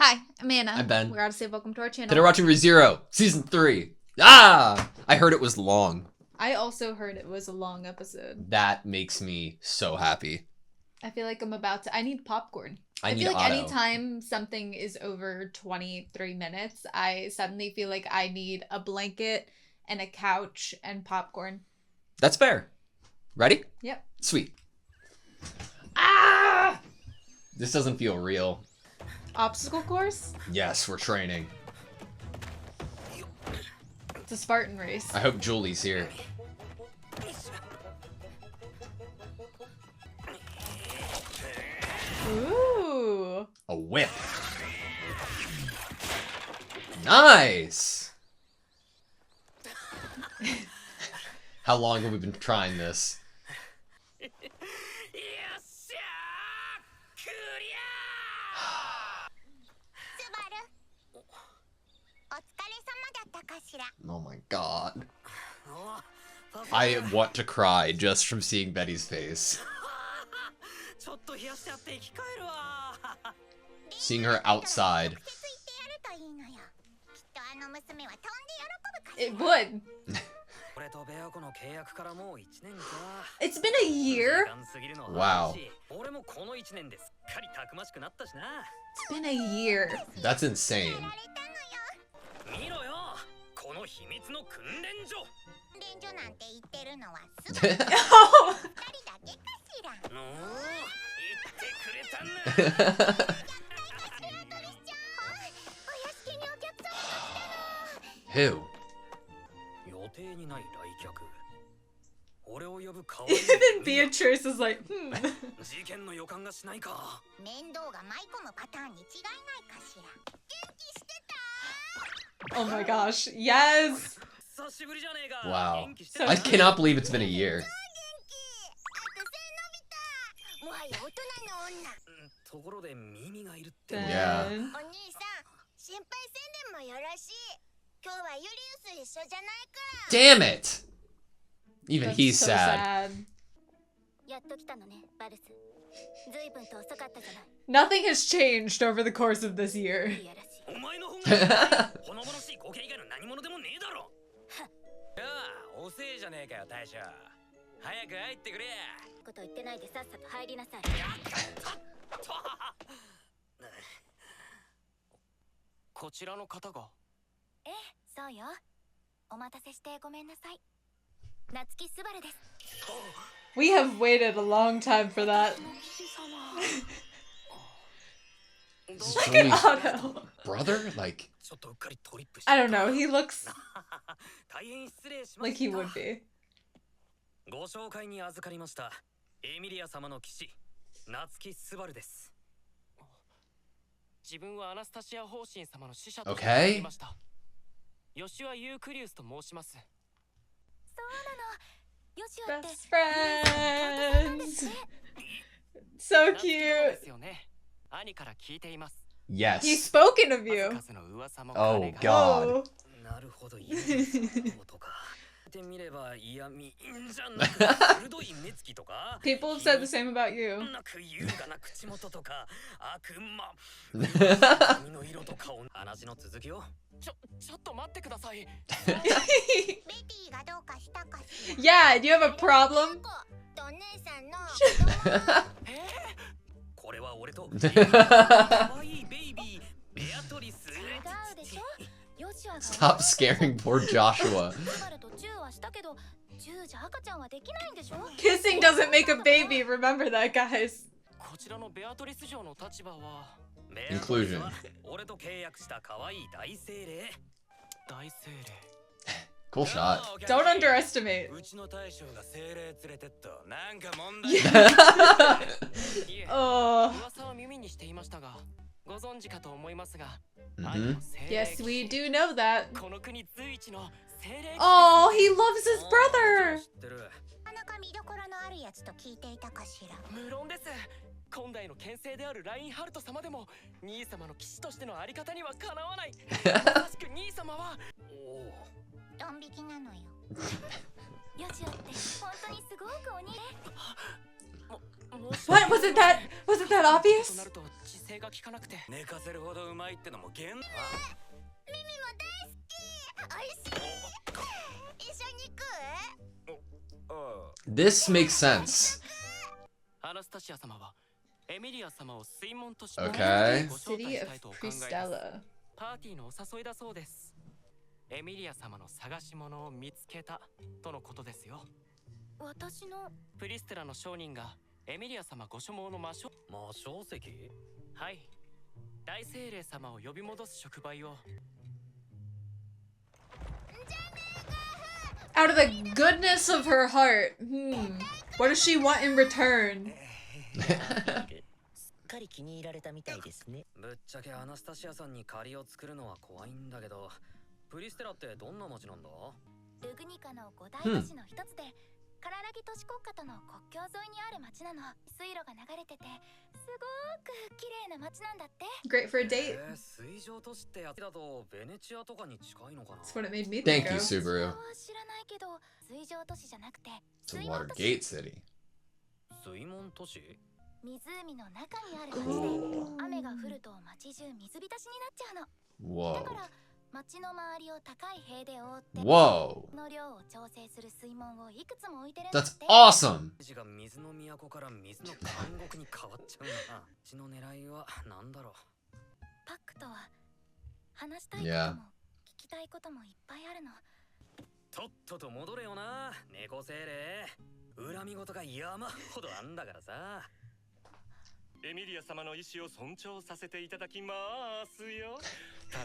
Hi, I'm Anna. I'm Ben. We're AutoSave. Welcome to our channel. Today we're watching Rezero, Season 3. Ah! I heard it was long. I also heard it was a long episode. That makes me so happy. I feel like I'm about to... I need popcorn. I feel like Auto. anytime something is over 23 minutes, I suddenly feel like I need a blanket and a couch and popcorn. That's fair. Ready? Yep. Sweet. Ah! This doesn't feel real. Obstacle course? Yes, we're training. It's a Spartan race. I hope Julie's here. Ooh. A whip. Nice! How long have we been trying this? Oh my god. I want to cry just from seeing Betty's face. Seeing her outside. It would. It's been a year? Wow. It's been a year. That's insane. Oh. Who? Then Beatrice is like, Oh my gosh, yes! Wow. I cannot believe it's been a year. Yeah. Damn it! Even That's he's so sad. Nothing has changed over the course of this year. We have waited a long time for that. Look at Otto. Brother? Like... I don't know, he looks like he would be. Okay. Best friends. So cute. Yes. He's spoken of you. Oh god. People have said the same about you. Yeah, do you have a problem? Stop scaring poor Joshua. Kissing doesn't make a baby, remember that, guys. Inclusion. Cool shot. Don't underestimate. Oh. Yes, we do know that. Oh, he loves his brother. What? Wasn't that obvious? This makes sense. Okay. City of Pristella. パーティーのお誘いだそうです。エミリア様の探し物を見つけたとのことですよ。私のプリステラの商人がエミリア様ご所望の魔性石？はい。大精霊様を呼び戻す触媒を。Out of the goodness of her heart. What does she want in return? かり気に入られたみたいですね。ぶっちゃけアナスタシアさんに借りを作るのは怖いんだけど、プリステラってどんな町なんだ？ルグニカの五大都市の一つで、カララギ都市国家との国境沿いにある町なの。水路が流れてて、すごく綺麗な町なんだって。Great for a date. 水上都市ってやつだとベネチアとかに近いのかな？ That's what it made me Thank think you, of. Subaru. 知らないけど、水上都市じゃなくて、 It's a water gate city. 水門都市？湖の中にある町で、雨が降ると町中水浸しになっちゃうの。 Whoa. だから町の周りを高い塀で覆って、 Whoa. の量を調整する水門をいくつも置いてるん That's だって。 awesome. が水の都から水の監獄に変わっちゃうんだな。血の狙いは何だろう。パックとは話したいことも Yeah. 聞きたいこともいっぱいあるの。とっとと戻れよな、猫精霊。恨み事が山ほどあんだからさ。エミリア様の意志を尊重させていただきますよ。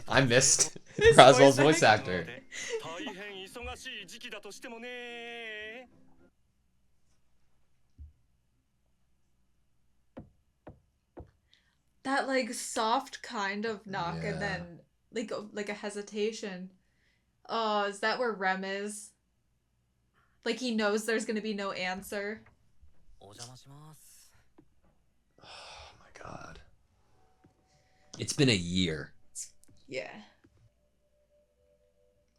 I missed Roswell's voice actor. 大変忙しい時期だとしてもね。That like soft kind of knock Yeah. and then like a hesitation. Oh, is that where Rem is? Like he knows there's gonna be no answer. お邪魔します。 Oh my god. It's been a year. Yeah.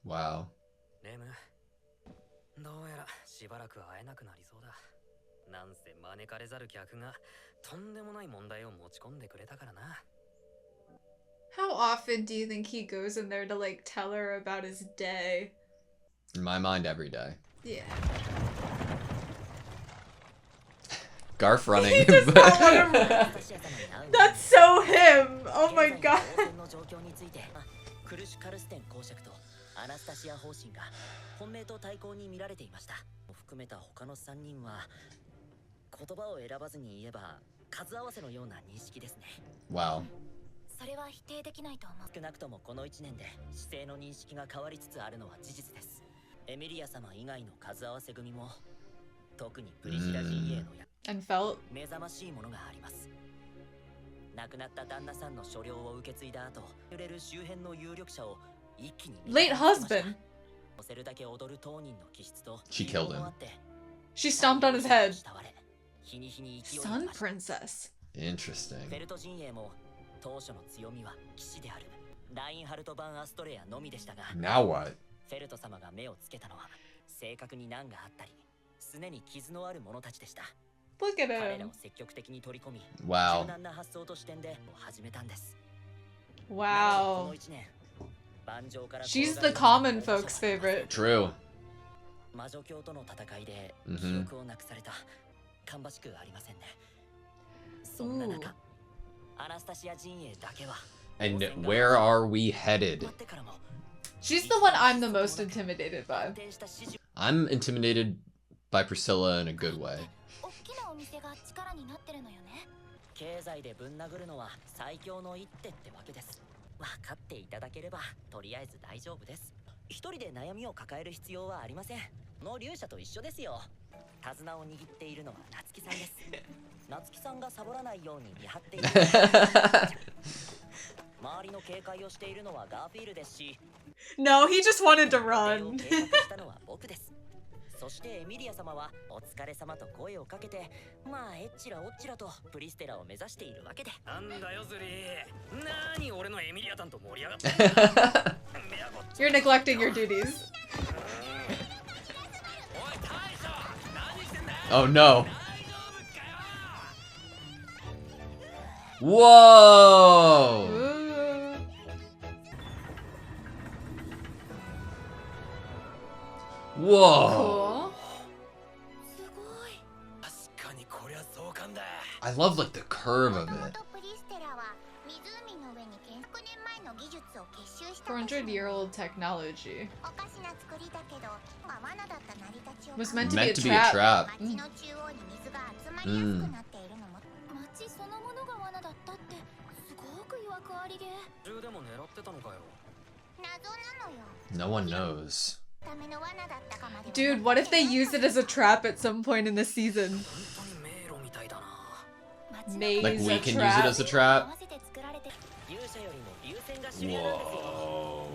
Wow. レム、どうやらしばらく会えなくなりそうだ。なんせ招かれざる客がとんでもない問題を持ち込んでくれたからな。 How often do you think he goes in there to like tell her about his day? In my mind, every day. Yeah. Garf running. He does not wanna- That's so him! Oh my god. クルシュカルステン公爵とアナスタシア方針が本命と対抗に見られていました。含めた他の3人は言葉を選ばずに言えば数合わせのような認識ですね。 Wow. それは否定できないと思う。少なくともこの1年で姿勢の認識が変わりつつあるのは事実です。エミリア様以外の数合わせ組も特にプリシラ陣営の And felt 目覚ましいものがあります。亡くなった旦那さんの所領を受け継いだ後、揺れる周辺の有力者を一気に late husband. 乗せるだけ踊る当人の気質と She killed him. She stomped on his head. 日に日に勢い Sun が増し princess. フ Interesting. ェルト陣営も当初の強みは騎士であるラインハルト・バン・アストレアのみでしたが、 Now what? フェルト様が目をつけたのは性格に難があったりすねに傷のある者たちでした。 Look at 彼ら him. を積極的に取り込み、 Wow. 柔軟な発想と視点で始めたんです。 Wow. この1年、盤上から She's the common folks' favorite. True. 魔女教との戦いで記 Mhm. 憶をなくされた。芳しくありませんね。そんな中、アナスタシア陣営だけは And where are we headed? 待ってからも She's the one I'm the most intimidated by. 安定した指示 I'm intimidated by Priscilla in a good way. 大きなお店が力になってるのよね。経済でぶん殴るのは最強の一手ってわけです。分かっていただければとりあえず大丈夫です。一人で悩みを抱える必要はありません。の勇者と一緒ですよ。手綱を握っているのは夏木さんです。夏木さんがサボらないように見張っている。周りの警戒をしているのはガーフィールですし、 No, he just wanted to 予定を run. 計画したのは僕です。そしてエミリア様はお疲れ様と声をかけて、まあえっちらおっちらとプリステラを目指しているわけで。なんだよズリー。なーに俺のエミリアタンと盛り上がってんだ。 You're neglecting your duties. おい大将、何してんだよ。 Oh no. 大丈夫かよ。Whoa! Ooh. Whoa! Cool. I love like the curve of it. 400-year-old technology. Was meant to Meant be to a be a trap. trap. No one knows. Dude, what if they use it as a trap at some point in the season? Maze Like we a can trap. use it as a trap. Whoa.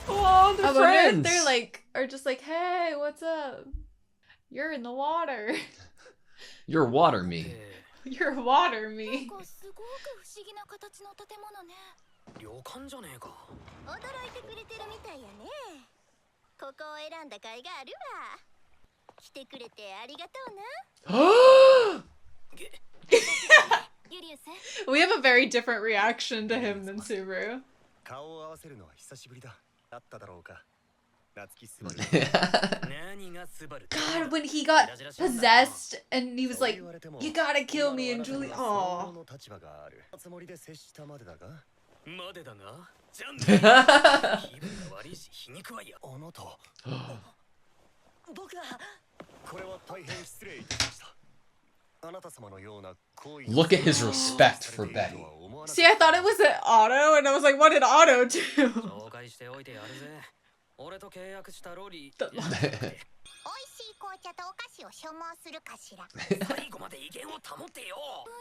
Oh, they're I wonder if friends. they're like, are just like, hey, what's up? You're in the water. You're water me. You're water me. 旅館じゃねえか。驚いてくれてるみたいやね。ここを選んだ甲斐があるわ。来てくれてありがとうな。ユリウス。 We have a very different reaction to him than Subaru. 顔を合わせるのは久しぶりだ。あっただろうか。夏木スバル。 God, when he got possessed and he was like, you gotta kill me, and Julie, oh. の立場がある。つもりで接したまでだが。までだが。じゃん。気分が悪いし皮肉はや。あなた。僕は。これは大変失礼いたしました。あなた様のような行為。 Look at his respect for Betty. See, I thought it was an Auto, and I was like, what did Auto do? 紹介しておいてやるぜ。俺と契約したロリー。美味しい紅茶とお菓子を所望するかしら。最後まで威厳を保ってよ。雰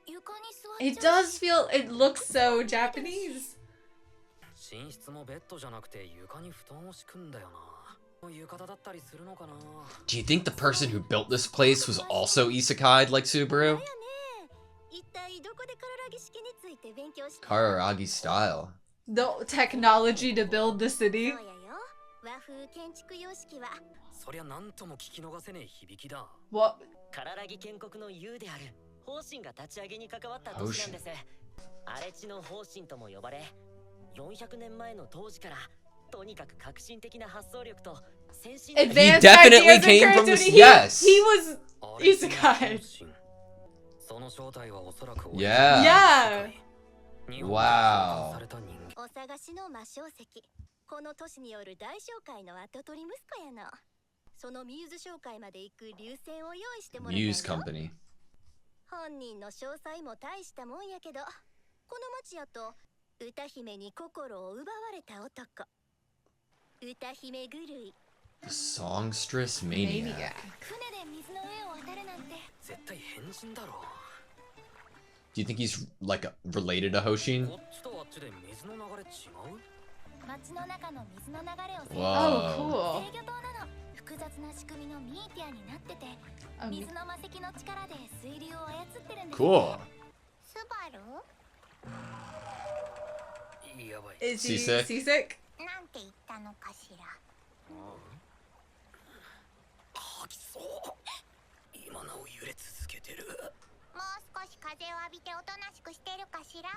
囲気床に座っちゃう。 It does feel, it looks so Japanese. 寝室もベッドじゃなくて床に布団を敷くんだよな。浴衣だったりするのかな。 Do you think the person who built this place was also isekai'd like Subaru? 一体どこで体式について勉強した？ Kararagi style. The technology to build the そう city. やよ。和風建築様式は。そりゃなんとも聞き逃せねえ響きだ。 What? 唐良建国の雄である方針が立ち上げに関わった年なんです。荒れ地の方針とも呼ばれ、400年前の当時からとにかく革新的な発想力と先進的 Advanced definitely ideas and came from creativity. this- yes. He was isekai. その正体はおそらく Yeah. Yeah. Wow. お探しの魔性石。この都市による大商会の跡取り息子やの。そのミューズ商会まで行く流線を用意してもらったよ。 Muse company. 本人の詳細も大したもんやけど、この町やと歌姫に心を奪われた男。歌姫狂い。 Songstress Maniac. maniac. 船で水の上を渡るなんて。絶対変人だろ。 Do you think he's like related to Hoshin? こっちとあっちで水の流れ違う？町の中の水の流れを制 Whoa. Oh, 制御塔なの。複雑な仕組みのミーティアになってて、 cool. 水の魔石の力で水流を操ってるんです。 Cool. スバル？やばい。 Is he Seasick? seasick? なんて言ったのかしら。吐きそう。今なお揺れ続けてる。もう少し風を浴びておとなしくしてるかしら。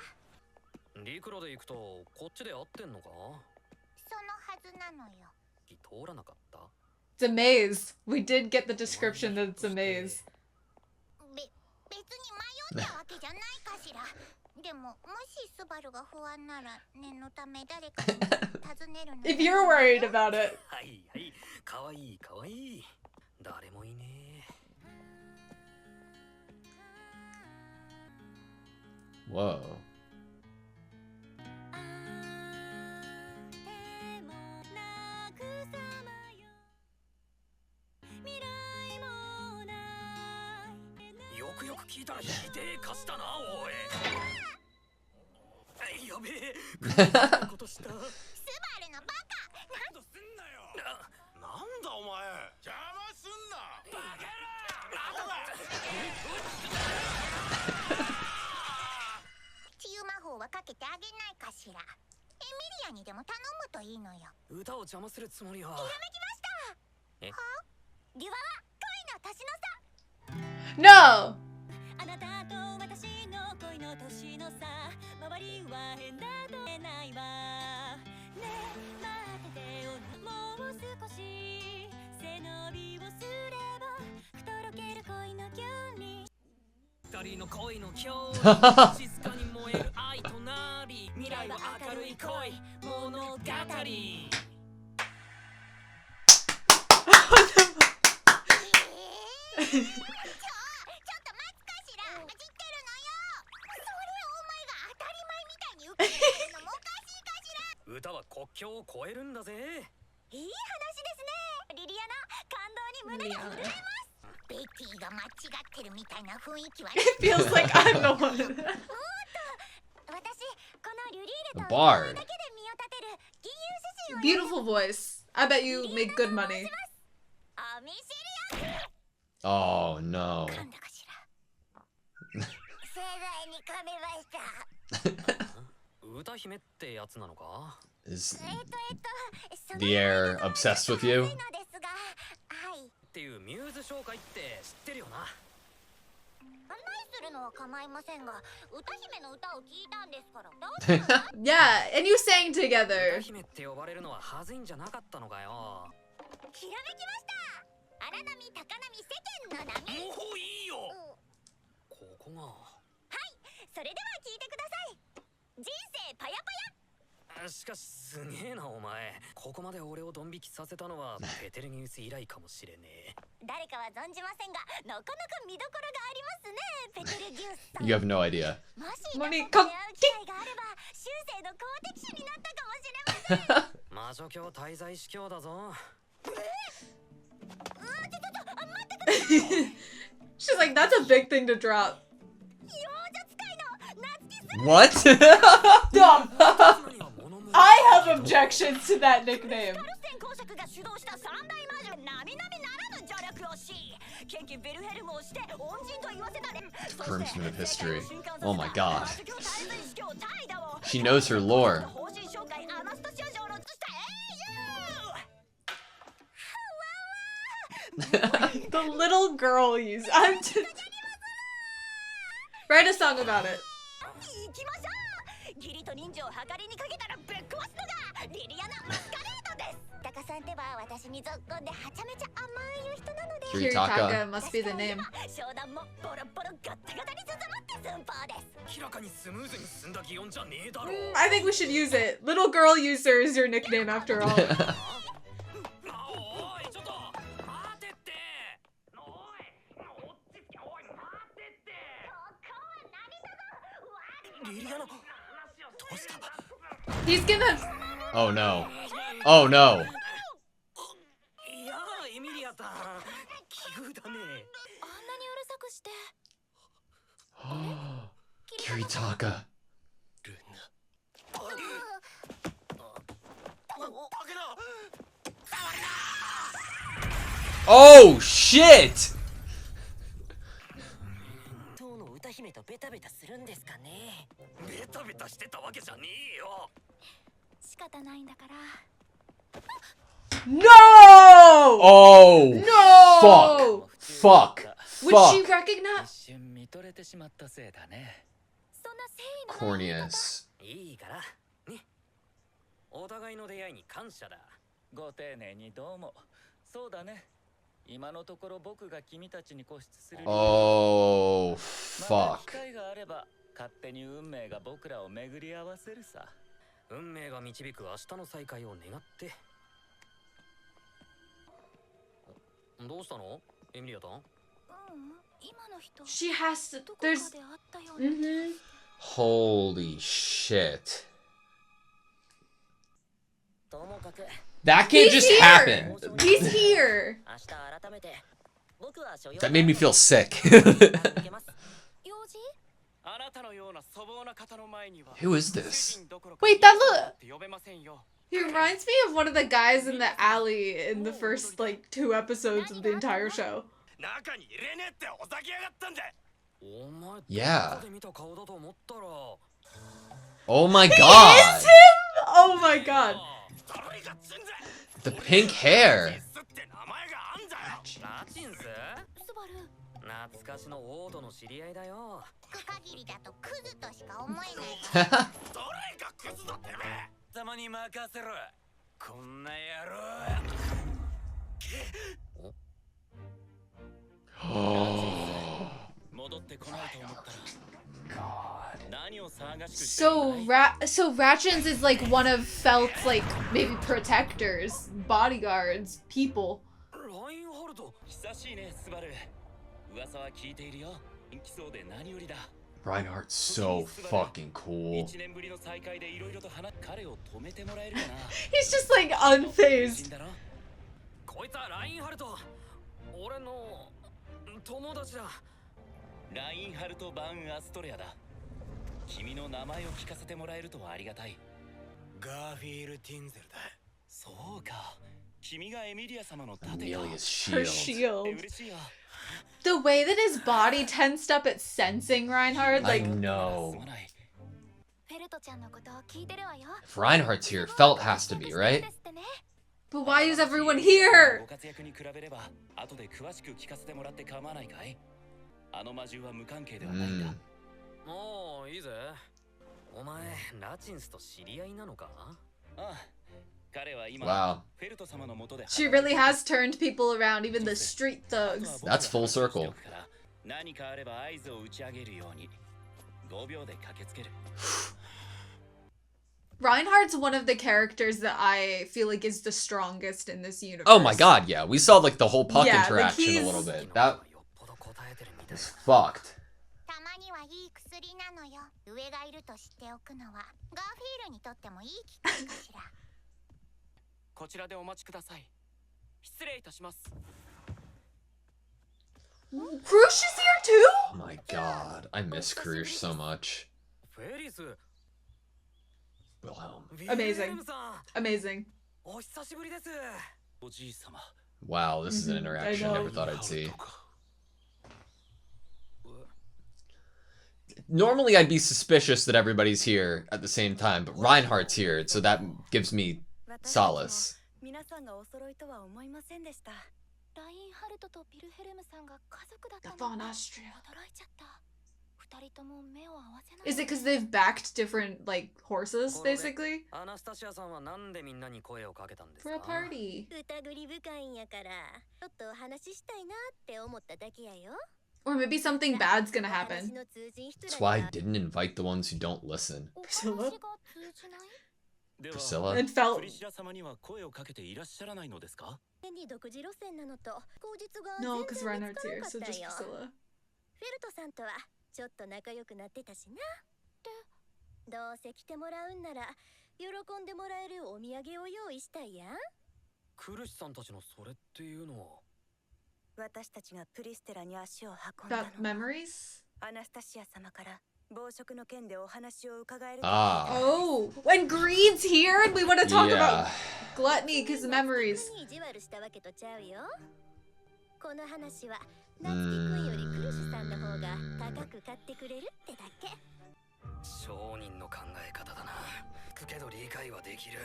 陸路で行くとこっちで合ってんのか？そのはずなのよ。通らなかった？ It's a maze. We did get the description that it's a maze. 別に迷ったわけじゃないかしら。でももしスバルが不安なら念のため誰かに尋ねるの。 If you're worried about it. はいはい。かわいいかわいい。誰もいねえ。 Whoa. よくよく聞いたらひでえ歌詞だなおい。やべえ。ことした。スバルのバカ。なんとすんなよ。なんだお前。邪魔すんな。バカ治癒魔法はかけてあげないかしら。エミリアにでも頼むといいのよ。歌を邪魔するつもりは。ひらめきました。え？は？では No! あなたと私の恋の年の差周りは変だと言えないわねえ待っててよもう少し背伸びをすればとろける恋の距離二人の恋の距離静かに燃える愛となり未来は明るい恋物語ちょっと待つかしら。知ってるのよ。それお前が当たり前みたいに受け入れるのもおかしいかしら。歌は国境を越えるんだぜ。いい話ですね。リリアナ、感動に胸が震えます。ベティが間違ってるみたいな雰囲気は。It feels like I'm the one. 私、このリュリーレ A と bard. だけで身を立てる銀融詩人を Beautiful voice. I bet you make good money. お見知りや Oh no. 噛んだかしら。盛大に噛めました。歌姫ってやつなのか Is その the air obsessed with you? のですが、はい。っていうミューズ紹介って知ってるよな。案内するのは構いませんが、歌姫の歌を聞いたんですから。どうぞ。 Yeah, and you sang 歌 together. 姫って呼ばれるのははずいんじゃなかったのかよ。ひらめきました。荒波高波世間の波。もういいよ。うんここが。それでは聞いてください。人生パヤパしかしすげえなお前。ここまで俺をドン引きさせたのはペテルギウス以来かもしれねえ。ヤ。誰かは存じませんが、なかなか見どころがありますね。ペテルギウスさん。 You have no idea. もしモニどこかで会う機会があれば、終生の公的種になったかもしれません。魔女教滞在司教だぞ。She's like, that's a big thing to drop. 幼女使いの夏木す What? Stop! 何が物申 I have objections to that nickname. カルセン公爵が主導した三大魔女並々ならぬ助力をし、ケンベルヘルムをして恩人と言わせたね。 Confirmation of history. Oh my god. She knows her lore. 方針紹介アナスタシア城のした英雄。 The little girl use. I'm just... Write a song about it. 行きましょう。義理と人情を計りにかけたらぶっ壊すのがリリアナ・マスカレードです。タカさんってば私にぞっこんではちゃめちゃ甘い人なので。 Kiritaka. Kiritaka must be the name. 商談もボロボロガッタガタに包まって寸法です。明らかにスムーズに進んだ擬音じゃねえだろ。 I think we should use it. Little girl user is your nickname after all. おいちょっと待てって。おい落ち着け。おい待てって。リリアナどうした。 He's gonna... Oh no. Oh no. いやエミリアさん奇遇だね。あんなにうるさくして。 Kiritaka. ルナ。 Oh shit! 当の歌姫とベタベタするんですかね。ベタベタしてたわけじゃねえよ。仕方ないんだから。 No! Oh! No! Fuck! Would she Fuck! recognize? 一瞬見とれてしまったせいだね。そんな誠意のない Corneous. いいからね。お互いの出会いに感謝だ。ご丁寧にどうも。そうだね。今のところ僕が君たちに固執する理由。 Oh, また fuck. 機会があれば勝手に運命が僕らを巡り合わせるさ。運命が導く明日の再会を願って。どうしたのエミリアタン。今の人 She has to... どこか There's... で会ったような。 Mm-hmm. Holy shit. ともかく That can't just here! happen. He's here. 明日改めて僕は所要 That made me feel sick. 用事？あなたのような粗暴な方の前には Who is this? Wait, that look... 呼べませんよ。 He reminds me of one of the guys in the alley in the first, like, 2 episodes of the entire show. 中に入れねえっておざきやがったんだ。お前 Yeah. どこで見た顔だと思ったら。 Oh my Is god. him? Oh my god. それがつんだ。 The pink hair. スって名前があんだよ。ラチンススバル。懐かしのオートの知り合いだよ。聞く限りだとクズとしか思えないが。どれがクズだってめえ。たまに任せろ。こんな野郎。戻ってこないと思ったら。何を騒がしくしてるんだい？ So Ratchins is like one of Felt's like maybe protectors, bodyguards, people. ラインハルト。久しいね、スバル。噂は聞いているよ。元気そうで何よりだ。 Reinhardt's so fucking cool. 1年ぶりの再会でいろいろと彼を止めてもらえるかな。 He's just like unfazed. こいつはラインハルト。俺の友達だ。ラインハルト・バン・アストレアだ。君の名前を聞かせてもらえるとはありがたい。ガーフィール・ティンゼルだ。そうか。君がエミリア様の盾か。 Amelia's Her shield. shield. 嬉しいよ。 The way that his body tensed up at sensing Reinhardt, I like know. フェルトちゃんのことを聞いてるわよ。 If Reinhardt's here, Felt has to be, right? but why is everyone here? ご活躍に比べれば後で詳しく聞かせてもらって構わないかい？あの魔獣は無関係ではないんだ。もういいぜ。お前ラチンスと知り合いなのか？ああ。彼は今 Wow. フェルト様の元で She really has turned people around, even the street thugs. That's full circle. 何かあれば合図を打ち上げるように5秒で駆けつける。 Reinhardt's one of the characters that I feel like is the strongest in this universe. Oh my god, yeah. We saw like the whole puck Yeah, like, interaction he's- a little bit. That was fucked. たまにはいい薬なのよ。上がいると知っておくのはガーフィールにとってもいい機会かしら。こちらでお待ちください。失礼いたします。 Krush is here too? Oh my god. I miss Krush so much. フェリス。 Wilhelm. Amazing. Amazing. お久しぶりです。おじい様。 Wow, this is an Mhm, interaction I I know. never thought I'd see. Normally I'd be suspicious that everybody's here at the same time, but Reinhardt's here, so that gives me solace. 皆さんがお揃いとは思いませんでした。ラインハルトとピルヘルムさんが家族だった The の Von が Austria. 驚いちゃった。二人とも目を合わせない。 Is it because they've backed different like horses, basically? アナスタシアさんはなんでみんなに声をかけたんですか？ For a party. 疑り深いんやから、ちょっとお話ししたいなって思っただけやよ。 Or maybe something bad's gonna happen. That's why I didn't invite the ones who don't listen. Priscilla? Priscilla? And Felt. プリシラ様には声をかけていらっしゃらないのですか？ 独自路線なのと口実が No, 全 because 然見 Reinhardt's つか here, なか so った just よ。 Priscilla. フェルトさんとはちょっと仲良くなってたしな。どうせ来てもらうんなら喜んでもらえるお土産を用意したいやん。クルシさんたちのそれっていうのは。私たちがプリステラに足を運んだ Got のは memories? アナスタシア様から暴食の件でお話を伺える Ah. Oh, when Greed's here and we want to talk Yeah. about gluttony because memories. 意地悪したわけとちゃうよ。この話はナツキ君よりクルシさんの方が高く買ってくれるってだけ。商人の考え方だな。けど理解はできる。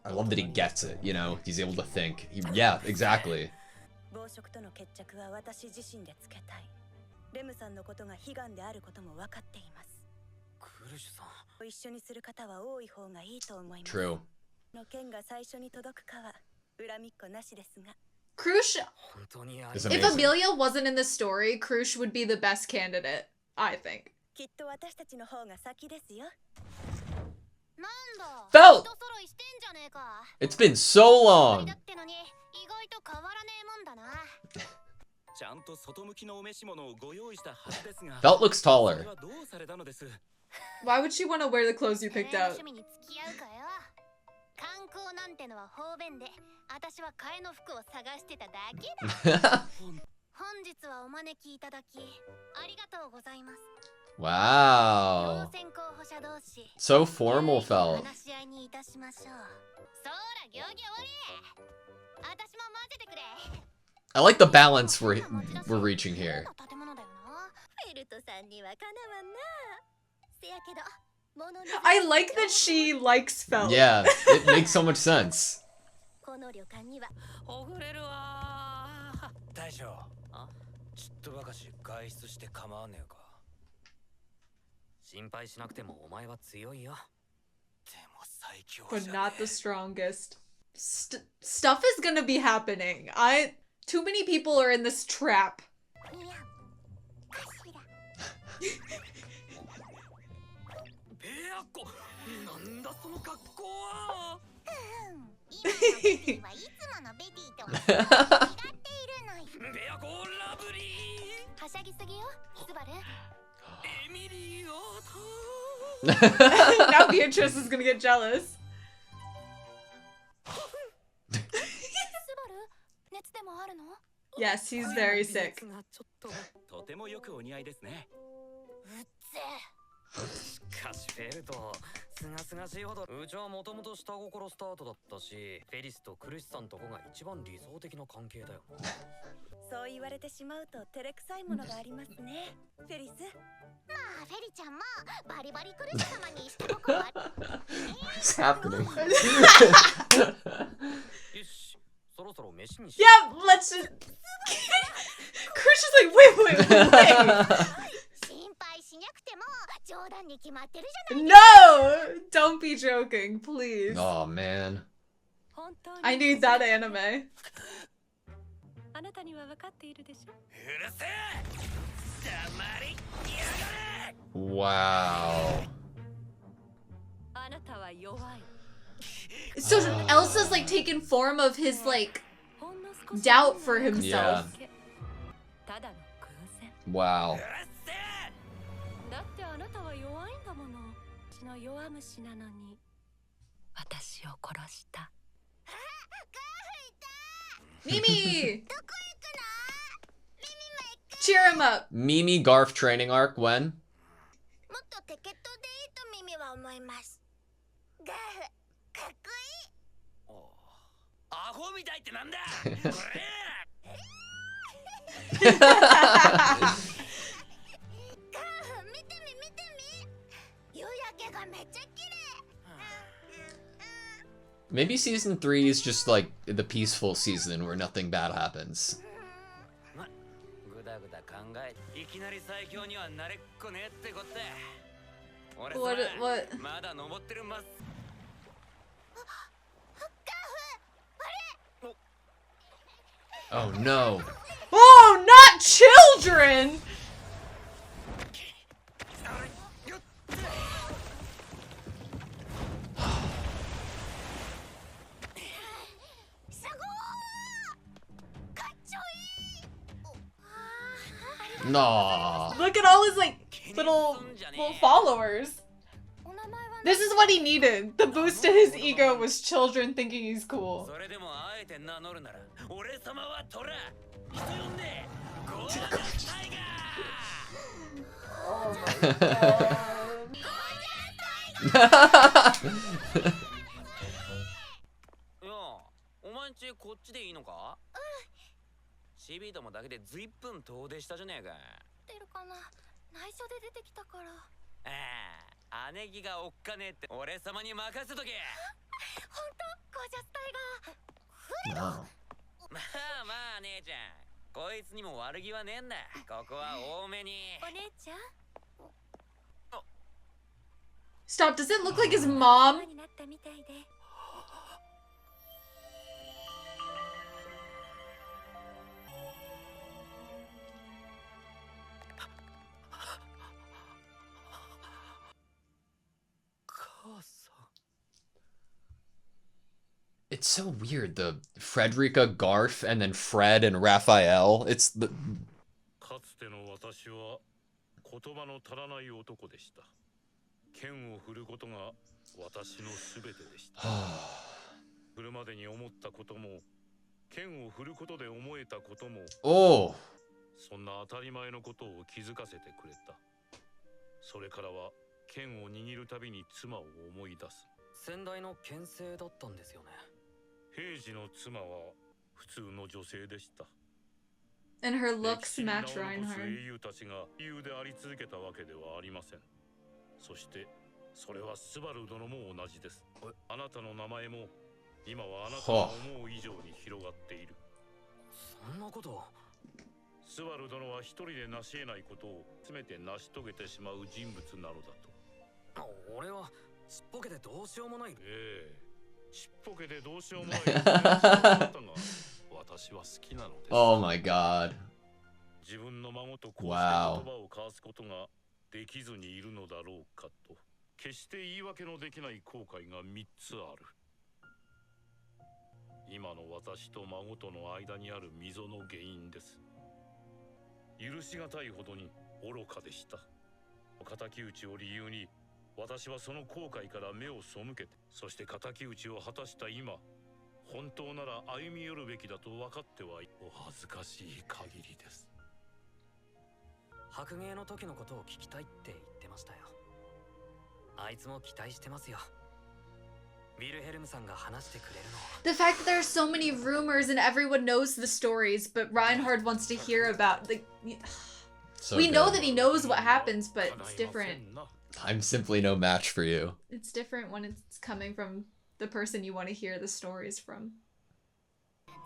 I love that he gets it, you know? He's able to think. Yeah, exactly. 暴食との決着は私自身でつけたい。レムさんのことが悲願であることも分かっています。クルシさん。一緒にする方は多い方がいいと思います。 True. の件が最初に届くかは恨みっこなしですが。 Krush, 本当にあ It's り if amazing. Amelia wasn't in the story, Krush would be the best candidate, I think. きっと私たちの方が先ですよ。なんだ。 Felt! 人揃いしてんじゃねえか。 It's been so だ long. ってのに意外と変わらねえもんだな。ちゃんと外向きのお召し物をご用意したはずですが。 Felt looks それ taller. はどうされたのです？ Why would she want to wear the clothes you てめ picked えの out? 趣味に付き合うかよ。観光なんてのは方便で、私は替えの服を探してただけだ。本日はお招きいただきありがとうございます。 Wow. 両選候補者同士 So formal, Felt. 話し合いにいたしましょう。そら行儀終わり。私も混ぜてくれ。 I like the balance we're reaching here. 建物だよな。フェルトさんにはかなわんな。せやけど、物に I like that she likes Felt. Yeah, it makes so much sense. この旅館にはほぐれるわ。大将、ちっとばかし外出して構わねえか。心配しなくてもお前は強いよ。でも最強 But じゃ not ね the strongest. Stuff is gonna be happening. Too many people are in this trap. いやかしら。ベアコ、なんだその格好は。今のベティはいつものベティとは違っているのよ。ベアコラブリー。はしゃぎすぎよ、スバル。エミリーオート。Now Beatrice is gonna get jealous. スバル、熱でもあるの？ Yes, he's very sick. ちょっととてもよくお似合いですね。うっぜ。しかしフェルト、すがすがしいほどうちはもともと下心スタートだったし、フェリスとクリスさんとこが一番理想的な関係だよな。そう言われてしまうと照れくさいものがありますね。フェリス。まあフェリちゃんもバリバリクリス様に下心ある。What's happening? よし、そろそろ飯にし。 Yeah, let's just. Christian's like, wait. 心配しなくても冗談に決まってるじゃない。 No! Don't be joking, please. Oh man. 本当に I need that anime. あなたには分かっているでしょ。うるせえ。黙りやがれ。 Wow. あなたは弱い。 So Elsa's like taken form of his like ほんの少し doubt for himself. Yeah. ただの偶然。 Wow. うるせえ。だってあなたは弱いんだもの。私の弱虫なのに私を殺した。 Mimi! どこ行くの？ミミも行く。 Cheer him up. Mimi Garf training arc when? もっとテケットでいいとミミは思います。ガーフ、かっこいい。アホみたいってなんだ。これ。ガーフ、見てみ見てみ。夕焼けがめっちゃ綺麗。 Maybe season 3 is just like the peaceful season where nothing bad happens. ぐだぐだ考え、いきなり最強にはなれっこねってこって。俺様 What? まだ登ってるます。 Oh no. Oh, not children! No. Look at all his like little followers. お名前は This is what he needed. The boost to his ego was children thinking he's cool. それでもあえて名乗るなら、俺様はトラ。人呼んで、ゴージャスタイガー。いや、お前んちこっちでいいのか？チビどもだけでずいぶん遠出したじゃねえか。出るかな。内緒で出てきたから。ああ、姉貴がおっかねえって俺様に任せとけ。本当、ゴージャスタイガー。 No. まあまあ姉ちゃん、こいつにも悪気はねえんだ。ここは多めに。お姉ちゃん。 Stop, does it look like his mom? になったみたいで。 It's so weird, the Frederica Garf and then Fred and Raphael. It's the かつての私は言葉の足らない男でした。剣を振ることが私のすべてでした。振るまでに思ったことも、剣を振ることで思えたことも、 Oh. そんな当たり前のことを気づかせてくれた。それからは剣を握るたびに妻を思い出す。先代の牽制だったんですよね。平治の妻は普通の女性でした。 And her 歴 looks 史に名を match 残す Reinhard. 英雄たちが英雄であり続けたわけではありません。そしてそれはスバル殿も同じです。あなたの名前も今はあなたが思う以上に広がっている。そんなこと。スバル殿は一人で成し得ないことを全て成し遂げてしまう人物なのだと。俺はちっぽけでどうしようもない。ちっぽけでどうしようもないそのあなたが私は好きなのです。Oh my god. 自分の孫とこうして言葉を交わすことができずにいるのだろうかと、決して言い訳のできない後悔が3つある。今の私と孫との間にある溝の原因です。許しがたいほどに愚かでした。敵討ちを理由に私はその後悔から目を背けて、そして敵討ちを果たした今、本当なら歩み寄るべきだと分かってはいお恥ずかしい限りです。白芸の時のことを聞きたいって言ってましたよ。あいつも期待してますよ。ウィルヘルムさんが話してくれるの。 The fact that there are so many rumors and everyone knows the stories, but Reinhard wants to hear about the. So we know good. that he knows what happens, but it's different. I'm simply no match for you. It's different when it's coming from the person you want to hear the stories from.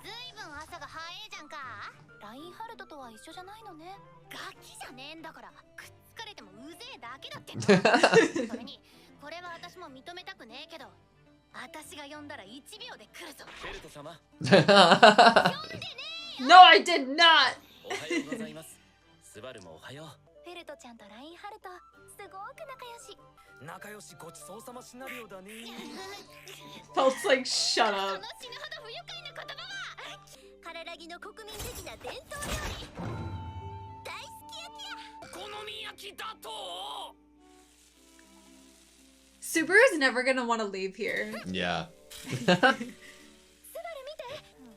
ずいぶん朝が早いじゃんか。ラインハルトとは一緒じゃないのね。ガキじゃねえんだから。くっつかれてもうぜえだけだってんだ。それにこれは私も認めたくねえけど、私が呼んだら1秒で来るぞ。ベルト様。No, I did not. おはようございます。スバルもおはよう。フェルトちゃんとラインハルト、すごく仲良し。仲良しごちそうさまシナリオだね。Felt's like, shut そ up. の死ぬほど不愉快な言葉はカララギの国民的な伝統料理、大好き焼きや。お好み焼きだと。 Subaru's never gonna want to leave here. Yeah. スバル見て。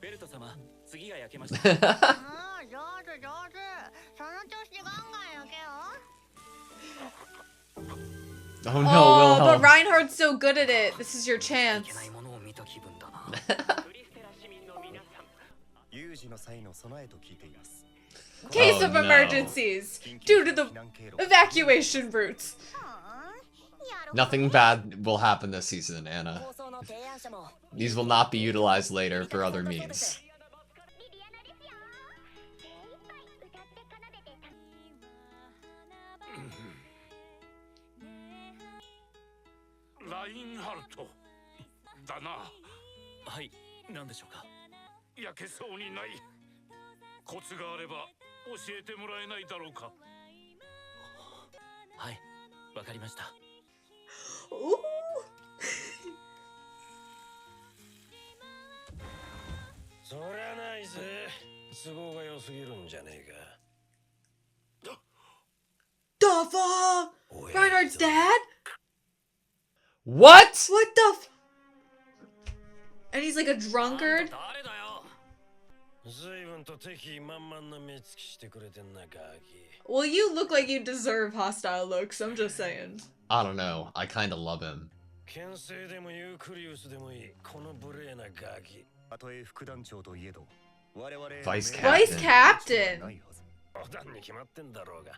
ベルト様、次が焼けました。上手上手。その調子でガンガン焼けよ。 Oh no, Oh, Wilhelm. but Reinhard's so good at it. This is your い chance. けないものを見た気分だな。有事の際の備えと聞いています。 Case Oh, of no. emergencies due to the evacuation routes. Nothing bad will happen this season, Anna. 放送の提案者も These will not be utilized later for other means. リリアナですよ。精一杯歌って奏でてた。ラインハルトだな。はい、なんでしょうか。焼けそうにない。コツがあれば教えてもらえないだろうか。はい、わかりました。 Ooh. そりゃないぜ。都合が良すぎるんじゃねえか。 The fuck? Reinhard's dad? What? What the f- And he's like a drunkard? 誰だよ。随分と敵意満々な目つきしてくれてんな、ガキ。 Well, you look like you deserve hostile looks, I'm just saying. I don't know. I kind of love him. 牽制でもユークリウスでもいい。この無礼なガキ。たとえ副団長といえど、我々 Vice Vice Captain. Captain. おだんに決まってんだろうが。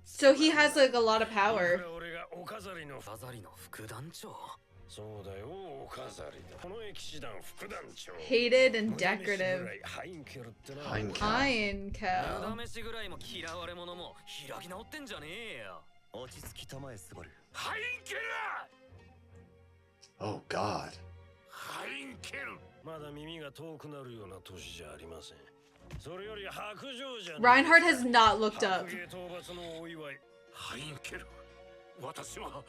So he has like a lot of い power. くら俺がお飾りの。ザザリの副団長。そうだよ、お飾りだ。この騎士団副団長。 Hated and decorative. ハインケルってな。 Heinkel. Iron cow. 無駄飯ぐらいも嫌われ者も開き直ってんじゃねえよ。落ち着きたまえスバル。ハインケル。 Oh god. ハインケル。まだ耳が遠くなるような年じゃありません。それより白状じゃ。 Reinhard has not looked up. 白芸討伐のお祝い。ハインケル。私は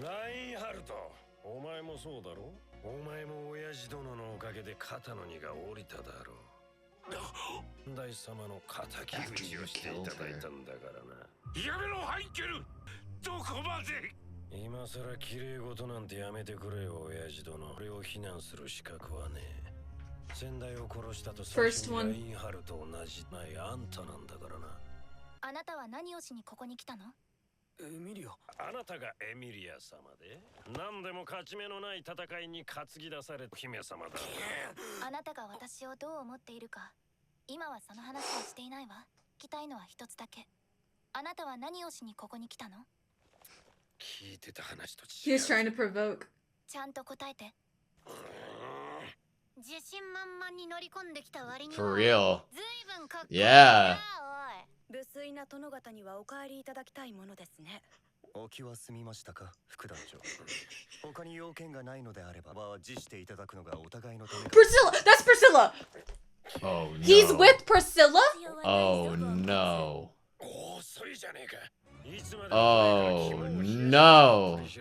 ラインハルト、お前もそうだろ。お前も親父殿のおかげで肩の荷が下りただろう。大様の敵討ちをしていただいたんだからな。やめろハインケル。どこまで。今さら綺麗事なんてやめてくれよ、親父殿。俺を非難する資格はねえ。先代を殺したと最初にラインハルトと同じないあんたなんだからな。あなたは何をしにここに来たの？エミリア。あなたがエミリア様で、何でも勝ち目のない戦いに担ぎ出された姫様だ。あなたが私をどう思っているか、今はその話はしていないわ。聞きたいのは一つだけ。あなたは何をしにここに来たの？聞いてた話とHe 違う。 was trying to provoke. ちゃんと答えて。自信満々に乗り込んできた割には For real. ずいぶんかっこいい Yeah. な、無粋な殿方にはお帰りいただきたいものですね。お気は済みましたか、副団長。他に要件がないのであれば、辞していただくのがお互いのため。Priscilla! That's Priscilla! Oh no. He's with Priscilla? Oh no. 遅いじゃねえか。いつまで Oh no. 久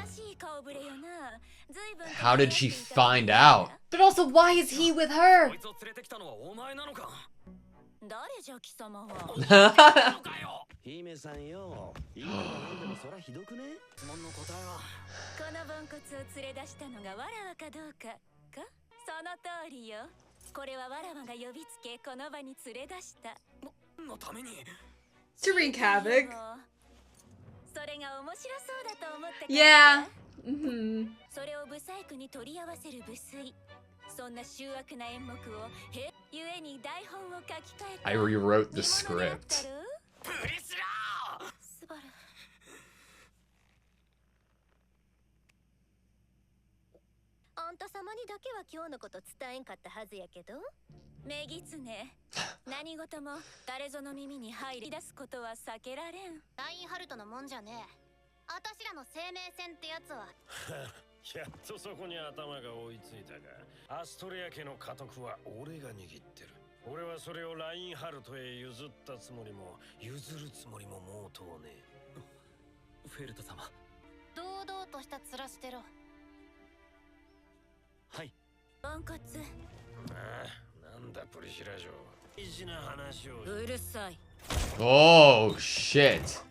しい顔ぶれよな。随分 How did she find out? But also, why is he with her? こいつを連れてきたのはお前なのか。誰じゃ貴様は。姫さんよ。いくらなんでもそらひどくね。質問の答えは。このポンコツを連れ出したのがわらわかどうかか。その通りよ。これはわらわが呼びつけこの場に連れ出した。のために。To wreak havoc. それが面白そうだと思ったから。 Yeah. Mm-hmm. それをブサイクに取り合わせる無粋。そんな醜悪な演目をゆえに台本を書き換えた。 I rewrote the script. プリスラー。スバル。あんた様にだけは今日のこと伝えんかったはずやけど。メギツネ。何事も誰ぞの耳に入り出すことは避けられん。ラインハルトのもんじゃねえ。あたしらの生命線ってやつは。やっとそこに頭が追いついたが、アストレア家の家督は俺が握ってる。俺はそれをラインハルトへ譲ったつもりも譲るつもりももうとうねえ。フェルト様。堂々とした面してろ。はい。ポンコツ。なんだプリシラ嬢。大事な話を。うるさい。 Oh shit.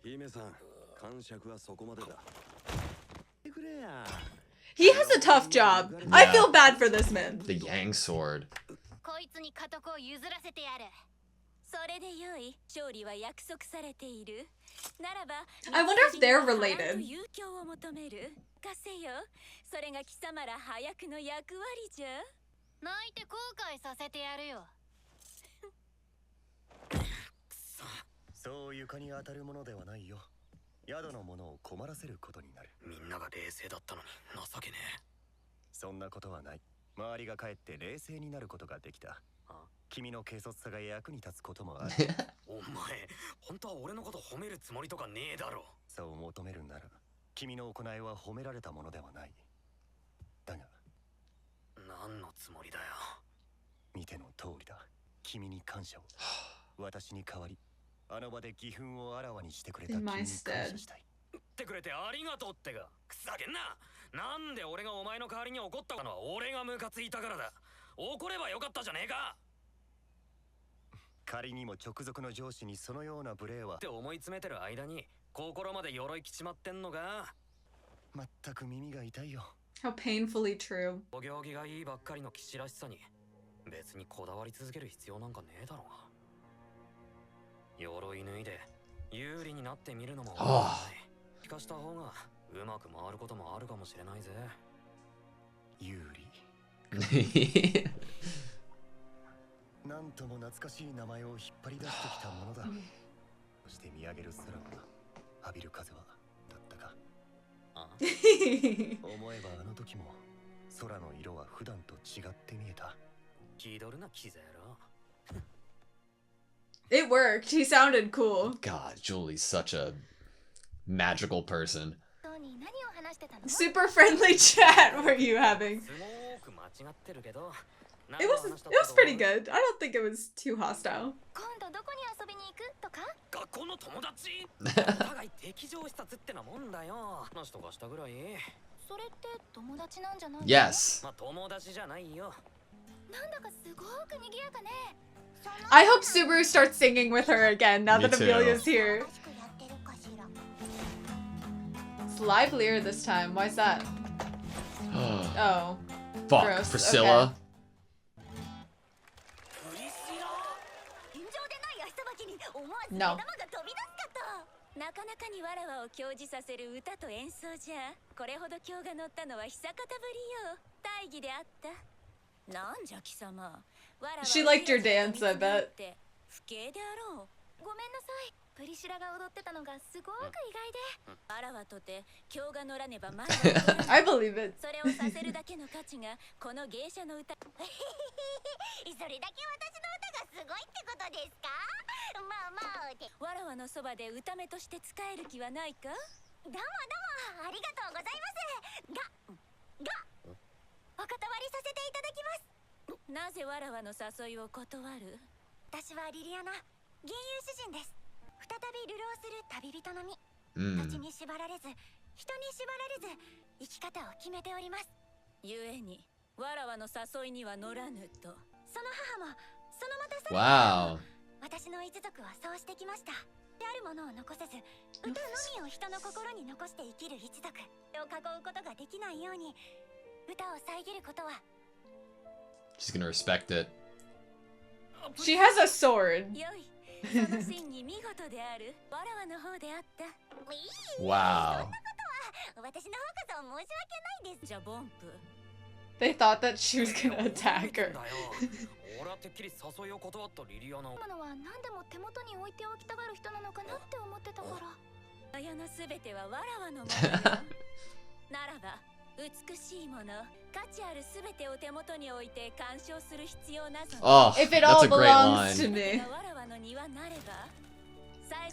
姫さん、感触はそこまでだ。くれや。He has a tough job. I feel bad for this man. The Yang sword. こいつに家督を譲らせてやる。それでよい。勝利は約束されている。ならば I wonder if they're related. 勇気を求める。かせよ。それが貴様ら早くの役割じゃ。泣いて後悔させてやるよ。そう床に当たるものではないよ。宿の者を困らせることになる。みんなが冷静だったのに情けねえ。そんなことはない。周りが帰って冷静になることができた。君の軽率さが役に立つこともある。お前、本当は俺のこと褒めるつもりとかねえだろ。そう求めるなら、君の行いは褒められたものではない。だが、何のつもりだよ。見ての通りだ。君に感謝を。私に代わり、あの場で義憤をあらわにしてくれた君に感謝したい。言ってくれてありがとうってが。くさげんな。なんで俺がお前の代わりに怒ったのは俺がムカついたからだ。怒ればよかったじゃねえか。仮にも直属の上司にそのような無礼はって思い詰めてる間に心まで鎧着ちまってんのか。全く耳が痛いよ。 How painfully true. お行儀がいいばっかりの騎士らしさに別にこだわり続ける必要なんかねえだろうが。鎧脱いで有利になってみるのも聞かした方がうまく回ることもあるかもしれないぜ。有利。なんとも懐かしい名前を引っ張り出してきたものだ。そして見上げる空は浴びる風はだったか。思えばあの時も空の色は普段と違って見えた。気取るなキゼロ。It worked. He sounded cool. God, Julie's such a magical person. Super friendly chat were you having? It was pretty good. I don't think it was too hostile. 今度どこに遊びに行くとか？学校の友達？お互い敵情視察ってなもんだよ。話とかしたぐらい。それって友達なんじゃないの？ Yes. まあ友達じゃないよ。なんだかすごく賑やかね。 I hope Subaru starts singing with her again now Me that too. Amelia's here. It's livelier this time. Why's that? Oh. Fuck, Gross. Priscilla. Okay. 尋常でない足さばきに思わず No. 頭が飛び出すかと。なかなかにわらわを興じさせる歌と演奏じゃ。これほど興が乗ったのは久方ぶりよ。大儀であった。なんじゃ貴様。 She liked your dance, I bet. 不敬であろう。ごめんなさい。プリシラが踊ってたのがすごく意外で、わらわとて今日が乗らねばまだ I believe it. それをさせるだけの価値がこの芸者の歌。それだけ私の歌がすごいってことですか？まあまあってわらわのそばで歌目として使える気はないか？どうもありがとうございますがお断りさせていただきます。なぜわらわの誘いを断る？私はリリアナ、吟遊詩人です。再び流浪する旅人の身、土地に縛られず人に縛られず生き方を決めております。ゆえにわらわの誘いには乗らぬと。その母もそのまたさらに Wow. 私の一族はそうしてきました。であるものを残せず歌のみを人の心に残して生きる一族を囲うことができないように、歌を遮ることは She's gonna respect it. She has a sword. よい、その真に見事であるわらわの方であった。Wow. 私の方こそ申し訳ないです。じゃボンプ。They thought that she was gonna attack her. 俺はてっきり誘いを断ったリリアナを。今のは何でも手元に置いておきたがる人なのかなって思ってたから。綾のすべてはわらわのものよ。ならば美しいもの、価値あるすべてを手元に置いて鑑賞する必要なぞ。Oh, If it that's all a great belongs to line. me. わらわの庭なれば。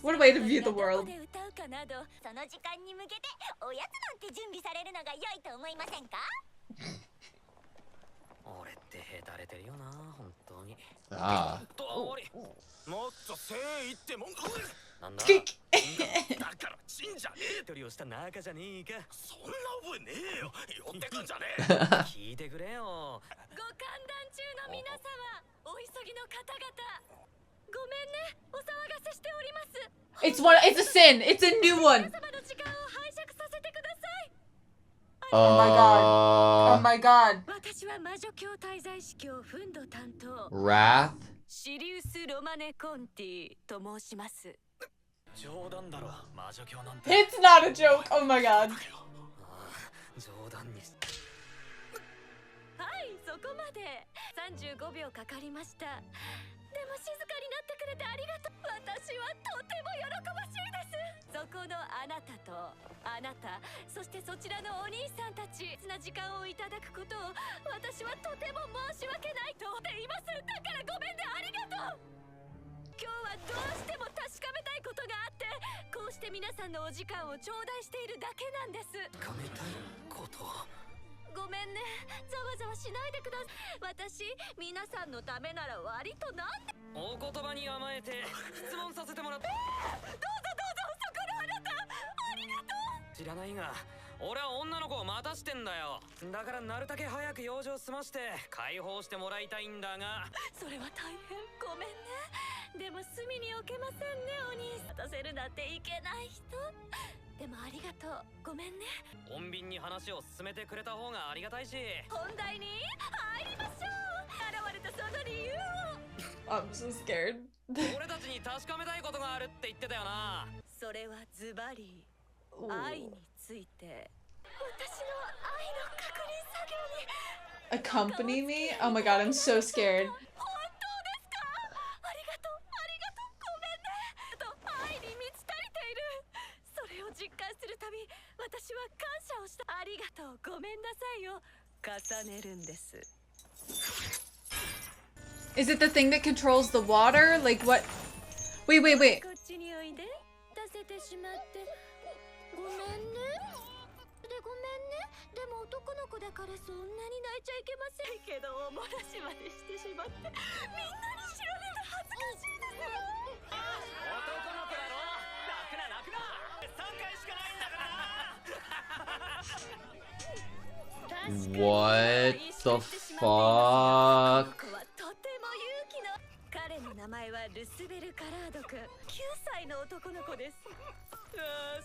What a way to view the world. 歌うかなど、その時間に向けておやつなんて準備されるのが良いと思いませんか？俺ってへたれてるよな、本当に。Ah. もっと誠意ってもんなんだ。だから死んじゃねえ。一人をした仲じゃねえか。そんな覚えねえよ。寄ってくんじゃねえ。聞いてくれよ。ご歓談中の皆様、お急ぎの方々、ごめんね、お騒がせしております。 It's a sin. It's a new one. 皆様の時間を拝借させてください。 Oh my god. Oh my god. 私は魔女教滞在司教フンド担当 Wrath? シリウス・ロマネ・コンティと申します。冗談だろ、魔女教なんて。 It's not a joke. Oh my god. 冗談に。はい、そこまで35秒かかりました。でも静かになってくれてありがとう。私はとても喜ばしいです。そこのあなたとあなた、そしてそちらのお兄さんたちな時間をいただくことを私はとても申し訳ないと思っています。だからごめんね、ありがとう。今日はどうしても確かめたいことがあって、こうして皆さんのお時間を頂戴しているだけなんです。確かめたいこと。ごめんね、ざわざわしないでください。私、皆さんのためなら割となんで。お言葉に甘えて質問させてもらって。どうぞどうぞ、そこのあなた、ありがとう。知らないが、俺は女の子を待たしてんだよ。だからなるだけ早く用事を済まして解放してもらいたいんだが。それは大変ごめんね。でも隅に置けませんね、お兄さん。待たせるなんていけない人。でもありがとう、ごめんね。穏便に話を進めてくれた方がありがたいし。本題に入りましょう。現れたその理由を。I'm so scared. 俺たちに確かめたいことがあるって言ってたよな。それはズバリ愛について。私の愛の確認作業に Accompany me? Oh my god, I'm so scared. 本当ですか？ありがとう、ありがとう、ごめんね。と愛に満ち足りている。それを実感するたび、私は感謝をした。ありがとう、ごめんなさいを重ねるんです。 Is it the thing that controls the water? Like what? Wait, wait, wait. こっちにおいで。出せてしまってごめんね。ごめんね。でも男の子だからそんなに泣いちゃいけませんけど、おもらしまでしてしまってみんなに知られて恥ずかしいです。男の子だろ。泣くな泣くな。3回しかないんだから。 What the fuck? はとても勇気の。彼の名前はルスベル・カラード君。9歳の男の子です。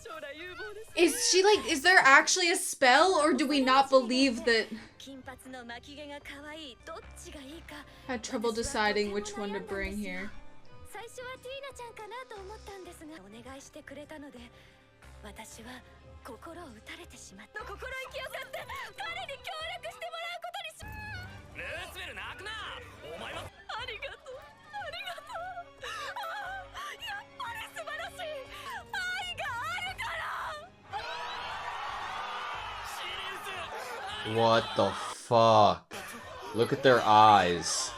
将来有望です。 Is she like, is there actually a spell or do we not believe that? 金髪の巻き毛が可愛い。どっちがいいか。 Had trouble deciding which one to bring here. 最初はティーナちゃんかなと思ったんですが、お願いしてくれたので、私は心を打たれてしまった。心意気を買って彼に協力してもらうことにし。ルースベル泣くな。お前は。ありがとう、ありがとう。やっぱり素晴らし What the fuck? Look at their eyes.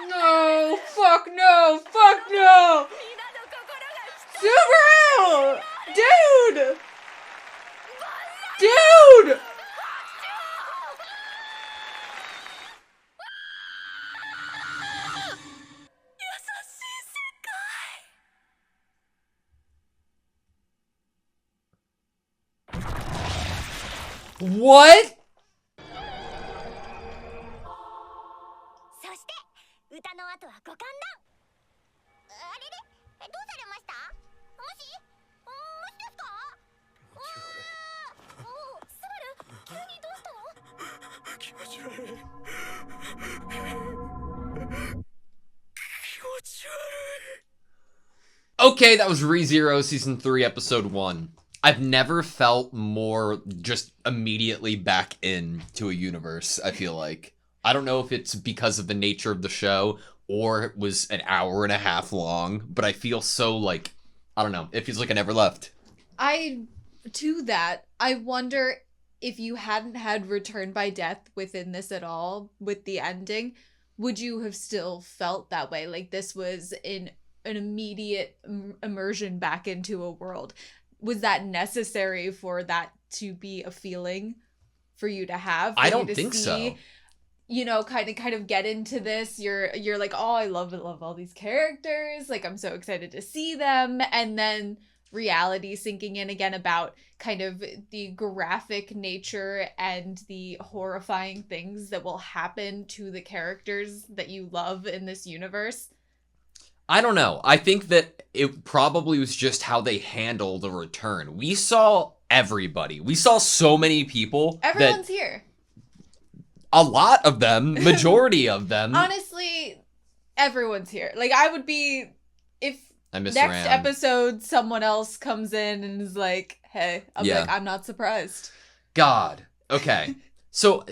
No! Fuck no! Fuck no! Subaru! Dude! Dude! What? そして歌の後はご歓談。あれれ、どうされました？もしですか？おお、スバル、急にどうしたの？気持ち悪い。気持ち悪い。 Okay, that was ReZero Season 3, Episode 1. I've never felt more just immediately back into a universe, I feel like. I don't know if it's because of the nature of the show or it was an hour and a half long, but I feel so like, I don't know, it feels like I never left. To that, I wonder if you hadn't had Return by Death within this at all, with the ending, would you have still felt that way? Like this was an immediate immersion back into a world. Was that necessary for that to be a feeling for you to have? I don't think so. You know, kind of get into this. You're like, oh, I love all these characters. Like, I'm so excited to see them. And then reality sinking in again about kind of the graphic nature and the horrifying things that will happen to the characters that you love in this universe. I don't know. I think that it probably was just how they handled the return. We saw everybody. We saw so many people. Everyone's here. A lot of them, majority of them. Honestly, everyone's here. Like, I would be, if I miss next Ram. episode someone else comes in and is like, hey, I'm not surprised. God. Okay. So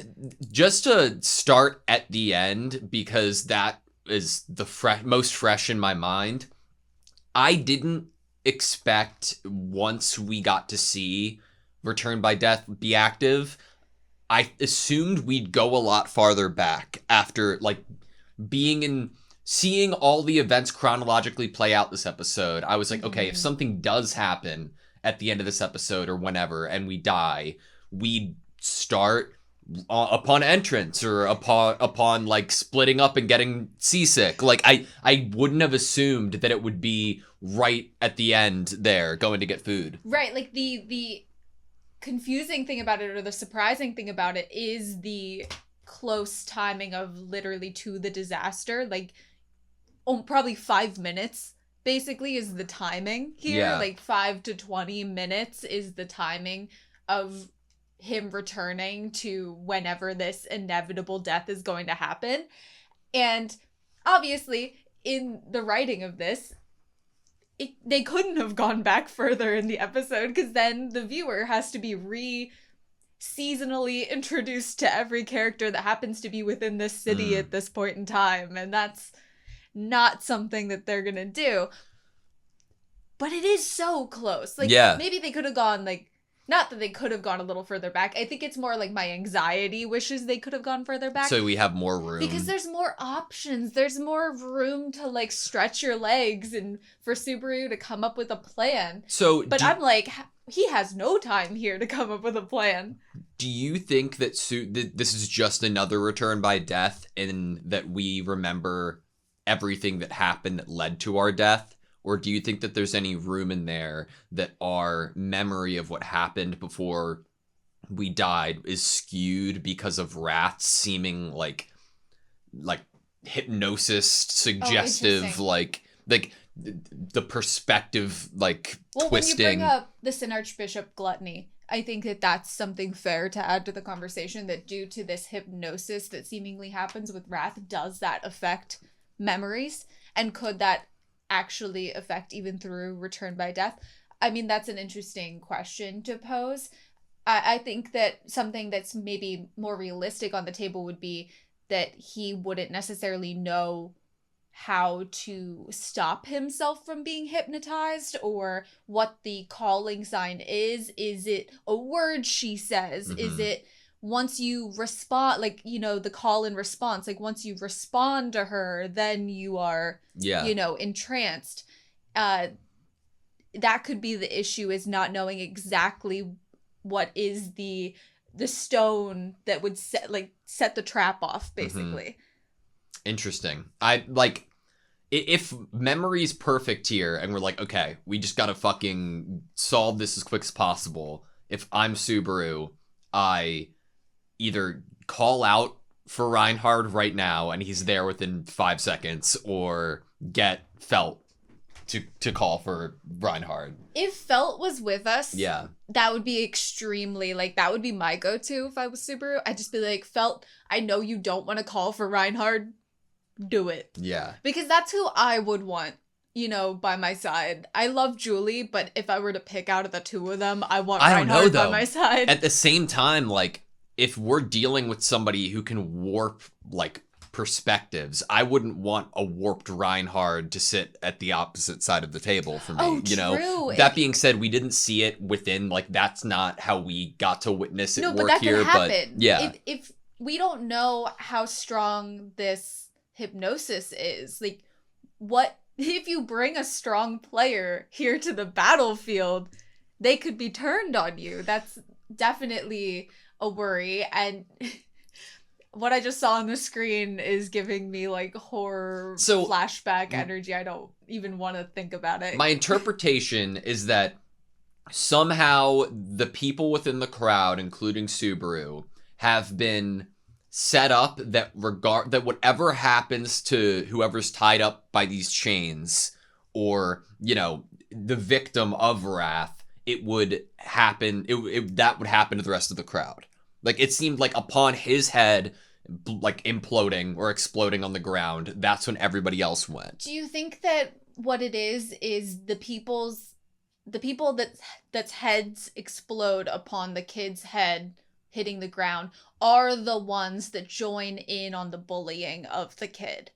just to start at the end, because that is the most fresh in my mind, I didn't expect once we got to see Return by Death be active, I assumed we'd go a lot farther back after like seeing all the events chronologically play out this episode. I was like, okay, if something does happen at the end of this episode or whenever and we die, we'd start upon entrance or upon like splitting up and getting seasick. Like I wouldn't have assumed that it would be right at the end there going to get food. Right, like the confusing thing about it, or the surprising thing about it, is the close timing of literally to the disaster. Like probably 5 minutes basically is the timing here. Yeah. Like 5 to 20 minutes is the timing of him returning to whenever this inevitable death is going to happen. And obviously in the writing of this, they couldn't have gone back further in the episode, because then the viewer has to be seasonally introduced to every character that happens to be within this city at this point in time, and that's not something that they're gonna do. But it is so close. Like, yeah. Maybe they could have gone, like, not that they could have gone a little further back. I think it's more like my anxiety wishes they could have gone further back. So we have more room. Because there's more options. There's more room to, like, stretch your legs and for Subaru to come up with a plan. But I'm like, he has no time here to come up with a plan. Do you think that this is just another Return by Death in that we remember everything that happened that led to our death? Or do you think that there's any room in there that our memory of what happened before we died is skewed because of Wrath's seeming like hypnosis, suggestive, like the perspective, like twisting. When you bring up the Sin Archbishop Gluttony, I think that that's something fair to add to the conversation, that due to this hypnosis that seemingly happens with Wrath, does that affect memories? And could that actually affect even through return by death? I mean, that's an interesting question to pose. I think that something that's maybe more realistic on the table would be that he wouldn't necessarily know how to stop himself from being hypnotized or what the calling sign is. Is it a word she says? Is it once you respond, like, you know, the call and response, like once you respond to her, then you are, you know, entranced. That could be the issue, is not knowing exactly what is the stone that would set the trap off, basically. Interesting. I like, if memory's perfect here and we're like, okay, we just gotta fucking solve this as quick as possible. If I'm Subaru, I either call out for Reinhard right now and he's there within 5 seconds, or get Felt to call for Reinhard. If Felt was with us, yeah, that would be extremely, like, that would be my go-to if I was Subaru. I'd just be like, Felt, I know you don't want to call for Reinhard. Do it. Yeah. Because that's who I would want, you know, by my side. I love Julie, but if I were to pick out of the two of them, I want Reinhard by my side. At the same time, like, if we're dealing with somebody who can warp, like, perspectives, I wouldn't want a warped Reinhard to sit at the opposite side of the table for me. You know, that being said, we didn't see it within, like, that's not how we got to witness it work here. But yeah, if we don't know how strong this hypnosis is, like, what if you bring a strong player here to the battlefield, they could be turned on you. That's definitely a worry. And what I just saw on the screen is giving me like horror flashback energy. I don't even want to think about it. My interpretation is that somehow the people within the crowd, including Subaru, have been set up that that whatever happens to whoever's tied up by these chains, or, you know, the victim of wrath, it would happen. That would happen to the rest of the crowd. Like, it seemed like upon his head, like, imploding or exploding on the ground, that's when everybody else went. Do you think that what it is the people that's heads explode upon the kid's head hitting the ground are the ones that join in on the bullying of the kid?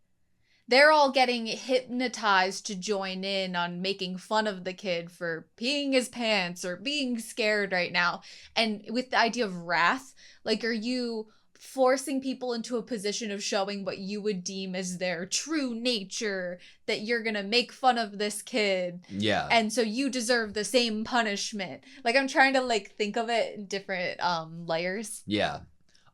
They're all getting hypnotized to join in on making fun of the kid for peeing his pants or being scared right now. And with the idea of wrath, like, are you forcing people into a position of showing what you would deem as their true nature, that you're gonna make fun of this kid? Yeah. And so you deserve the same punishment. Like, I'm trying to, like, think of it in different layers. Yeah.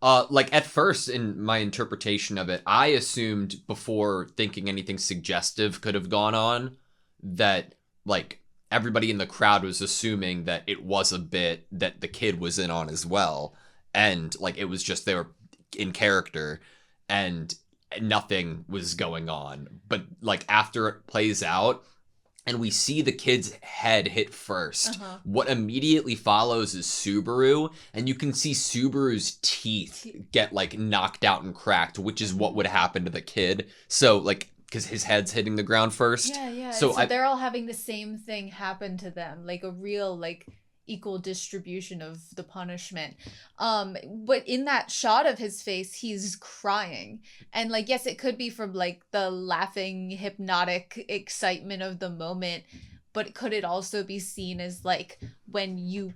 Like, at first, in my interpretation of it, I assumed, before thinking anything suggestive could have gone on, that, like, everybody in the crowd was assuming that it was a bit that the kid was in on as well. And, like, it was just they were in character and nothing was going on. But, like, after it plays out and we see the kid's head hit first, what immediately follows is Subaru, and you can see Subaru's teeth get, like, knocked out and cracked, which is what would happen to the kid. So, like, because his head's hitting the ground first. Yeah. So they're all having the same thing happen to them, like a real, like, equal distribution of the punishment. But in that shot of his face, he's crying. And, like, yes, it could be from, like, the laughing, hypnotic excitement of the moment, but could it also be seen as, like, when you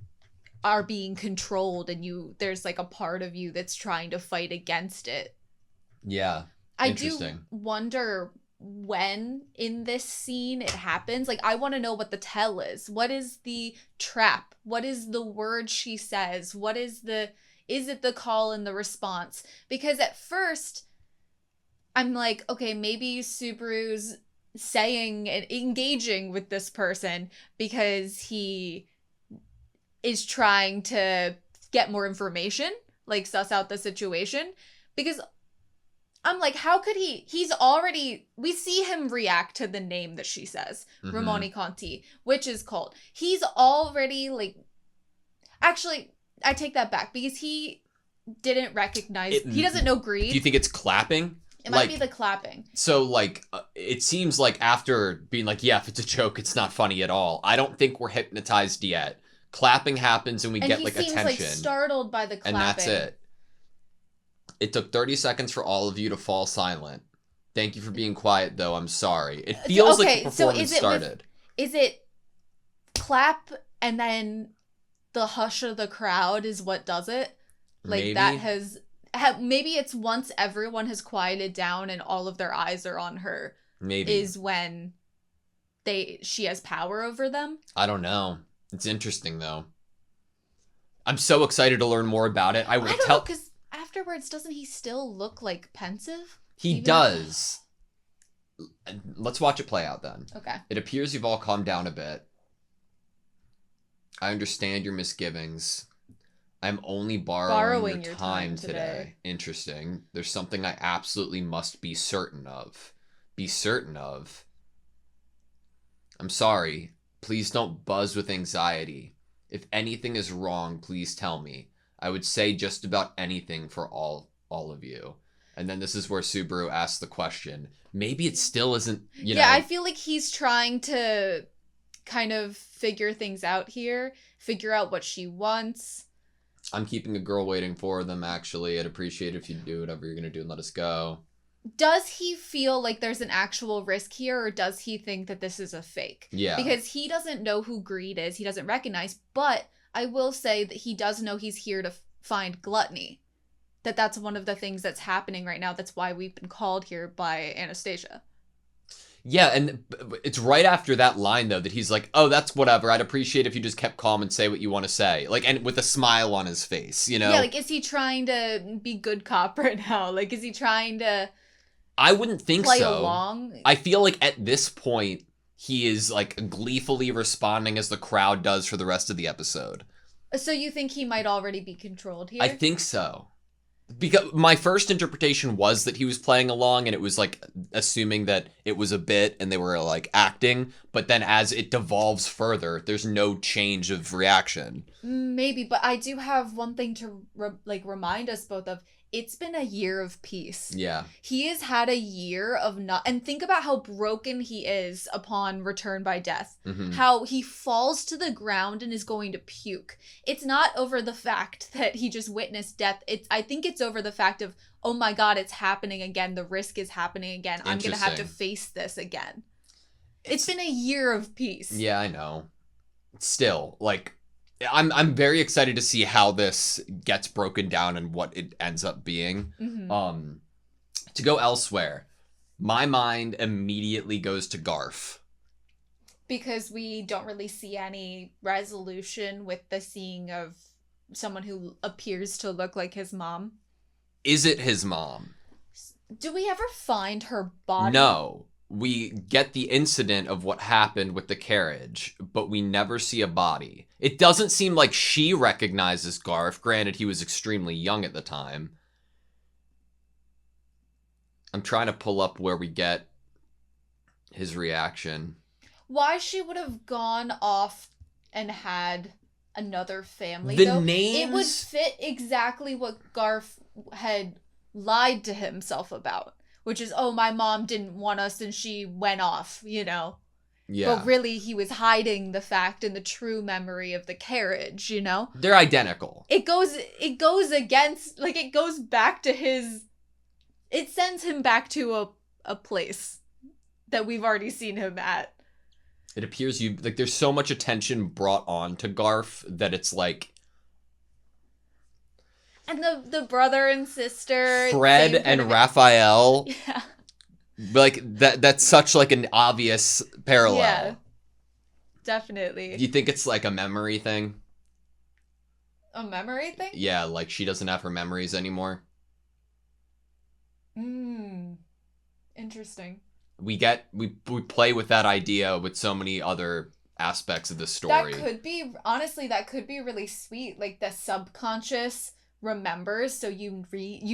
are being controlled and there's, like, a part of you that's trying to fight against it? Yeah. I do wonder when in this scene it happens. Like, I want to know what the tell is. What is the trap? What is the word she says? What is it the call and the response? Because at first I'm like, okay, maybe Subaru's saying and engaging with this person because he is trying to get more information, like suss out the situation. Because I'm like, how could we see him react to the name that she says, Ramoni Conti, which is called. He's already, like, actually, I take that back, because he didn't recognize, he doesn't know greed. Do you think it's clapping? It might be the clapping. So, like, it seems like after being like, yeah, if it's a joke, it's not funny at all. I don't think we're hypnotized yet. Clapping happens and we get, like, attention. And he seems, like, startled by the clapping. And that's it. It took 30 seconds for all of you to fall silent. Thank you for being quiet, though. I'm sorry. It feels like the performance started. Is it clap and then the hush of the crowd is what does it? Like, Maybe. that has... Maybe it's once everyone has quieted down and all of their eyes are on her. Maybe. Is when she has power over them. I don't know. It's interesting, though. I'm so excited to learn more about it. I don't know, because afterwards, doesn't he still look, like, pensive? He does. Let's watch it play out, then. Okay. It appears you've all calmed down a bit. I understand your misgivings. I'm only borrowing your time today. Interesting. There's something I absolutely must be certain of. I'm sorry. Please don't buzz with anxiety. If anything is wrong, please tell me. I would say just about anything for all of you. And then this is where Subaru asks the question. Maybe it still isn't, you know. Yeah, I feel like he's trying to kind of figure things out here. Figure out what she wants. I'm keeping a girl waiting for them, actually. I'd appreciate it if you'd do whatever you're going to do and let us go. Does he feel like there's an actual risk here, or does he think that this is a fake? Yeah. Because he doesn't know who Greed is. He doesn't recognize. But I will say that he does know he's here to find Gluttony. That's one of the things that's happening right now. That's why we've been called here by Anastasia. Yeah, and it's right after that line, though, that he's like, oh, that's whatever. I'd appreciate if you just kept calm and say what you want to say. Like, and with a smile on his face, you know? Yeah, like, is he trying to be good cop right now? Like, is he trying to I wouldn't think play so. along? I feel like at this point, he is, like, gleefully responding as the crowd does for the rest of the episode. So you think he might already be controlled here? I think so. Because my first interpretation was that he was playing along and it was like assuming that it was a bit and they were like acting, but then as it devolves further, there's no change of reaction. Maybe, but I do have one thing to remind us both of. It's been a year of peace. Yeah. He has had a year of not, and think about how broken he is upon return by death. Mm-hmm. How he falls to the ground and is going to puke. It's not over the fact that he just witnessed death. I think it's over the fact of, oh my God, it's happening again. The risk is happening again. I'm going to have to face this again. It's been a year of peace. Yeah, I know. Still, like, I'm very excited to see how this gets broken down and what it ends up being. Mm-hmm. To go elsewhere, my mind immediately goes to Garf. Because we don't really see any resolution with the seeing of someone who appears to look like his mom. Is it his mom? Do we ever find her body? No. We get the incident of what happened with the carriage, but we never see a body. It doesn't seem like she recognizes Garf. Granted, he was extremely young at the time. I'm trying to pull up where we get his reaction. Why she would have gone off and had another family, the though, names... it would fit exactly what Garf had lied to himself about. Which is, oh, my mom didn't want us and she went off, you know? Yeah. But really, he was hiding the fact and the true memory of the carriage, you know? They're identical. It goes against, like, it goes back to his... It sends him back to a place that we've already seen him at. It appears there's so much attention brought on to Garf that it's like... And the brother and sister. Fred and Raphael. Yeah. Like, that's such, like, an obvious parallel. Yeah. Definitely. Do you think it's, like, a memory thing? A memory thing? Yeah, like, she doesn't have her memories anymore. Interesting. We play with that idea with so many other aspects of the story. That could be really sweet. Like, the subconscious remembers, so you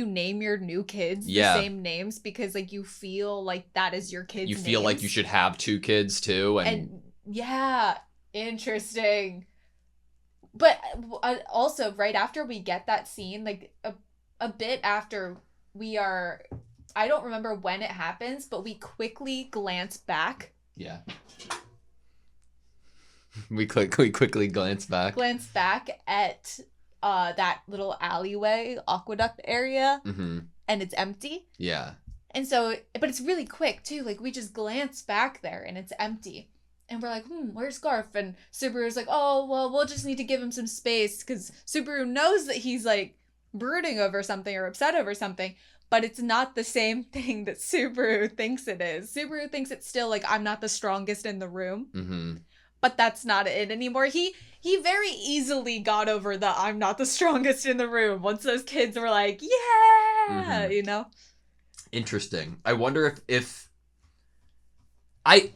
name your new kids the same names because, like, you feel like that is your kid's You feel names. like you should have two kids too, and yeah, interesting. But also, right after we get that scene, like a bit after we are I don't remember when it happens, but we quickly glance back. Yeah. We quickly glance back. Glance back at that little alleyway, aqueduct area, Mm-hmm. and it's empty. Yeah. And so, but it's really quick too. Like, we just glance back there and it's empty. And we're like, where's Garf? And Subaru's like, oh, well, we'll just need to give him some space, because Subaru knows that he's like brooding over something or upset over something, but it's not the same thing that Subaru thinks it is. Subaru thinks it's still like, I'm not the strongest in the room. Mm-hmm. But that's not it anymore. He very easily got over the I'm not the strongest in the room once those kids were like, yeah, you know? Interesting. I wonder if I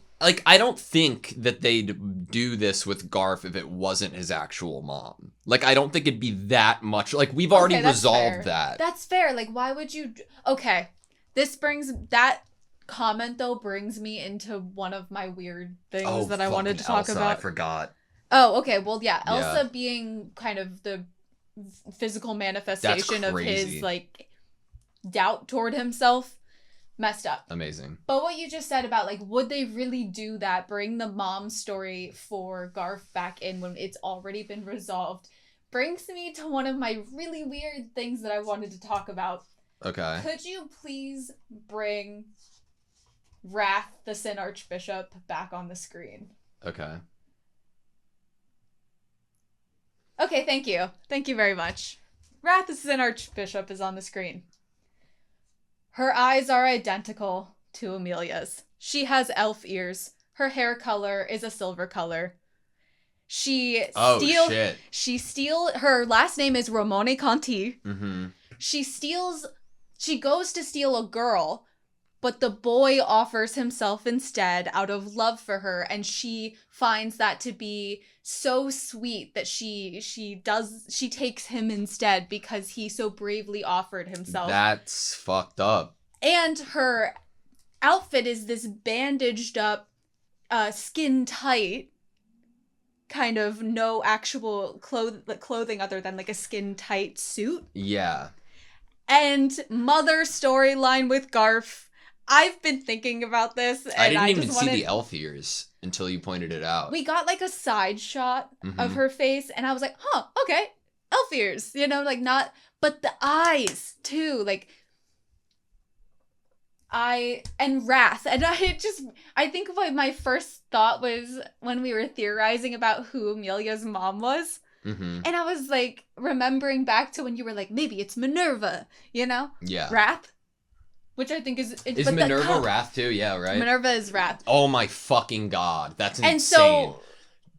don't think that they'd do this with Garf if it wasn't his actual mom. Like, I don't think it'd be that much. Like, we've already resolved that. That's fair. Like, why would you... Okay. That comment, though, brings me into one of my weird things that I wanted to talk Elsa, about. I forgot. Oh, okay. Well, yeah. Elsa being kind of the physical manifestation of his, like, doubt toward himself. Messed up. Amazing. But what you just said about, like, would they really do that? Bring the mom story for Garf back in when it's already been resolved. Brings me to one of my really weird things that I wanted to talk about. Okay. Could you please bring Wrath, the Sin Archbishop, back on the screen? Okay. Okay, thank you. Thank you very much. Wrath, the Sin Archbishop is on the screen. Her eyes are identical to Amelia's. She has elf ears. Her hair color is a silver color. Her last name is Ramone Conti. Mm-hmm. She goes to steal a girl, but the boy offers himself instead out of love for her, and she finds that to be so sweet that she takes him instead because he so bravely offered himself. That's fucked up. And her outfit is this bandaged up, skin tight, kind of no actual clothing other than like a skin tight suit. Yeah. And mother storyline with Garf. I've been thinking about this, and I didn't even see the elf ears until you pointed it out. We got like a side shot of her face, and I was like, huh, okay, elf ears, you know, like not, but the eyes too, like Wrath, and I think what my first thought was when we were theorizing about who Amelia's mom was. Mm-hmm. And I was like remembering back to when you were like, maybe it's Minerva, you know? Yeah. Wrath. Which I think is Minerva Wrath too? Yeah, right? Minerva is Wrath. Oh my fucking god. That's insane. And so,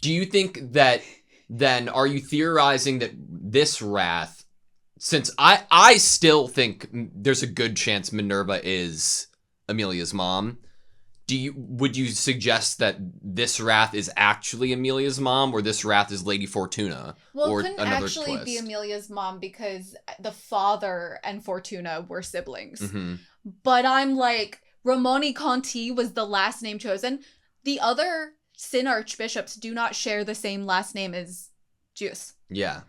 do you think that then are you theorizing that this Wrath, since I still think there's a good chance Minerva is Amelia's mom, would you suggest that this Wrath is actually Amelia's mom, or this Wrath is Lady Fortuna? Well, or it couldn't another actually twist? be Amelia's mom because the father and Fortuna were siblings. Mm-hmm. But I'm like, Ramone Conti was the last name chosen. The other Sin Archbishops do not share the same last name as Juice. Yeah.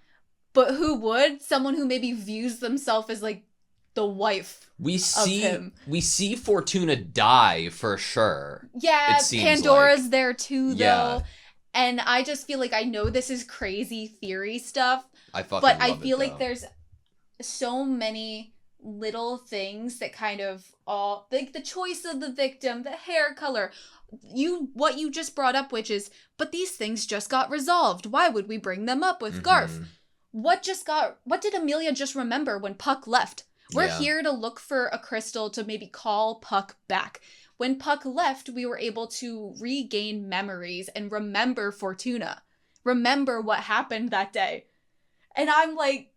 But who would? Someone who maybe views themselves as like the wife of him. We see Fortuna die for sure. Yeah, Pandora's there too, though. Yeah. And I just feel like I know this is crazy theory stuff. I feel like there's so many little things that kind of all, like the choice of the victim, the hair color, what you just brought up, which is, but these things just got resolved. Why would we bring them up with Garf? What did Amelia just remember when Puck left? We're here to look for a crystal to maybe call Puck back. When Puck left, we were able to regain memories and remember Fortuna. Remember what happened that day. And I'm like,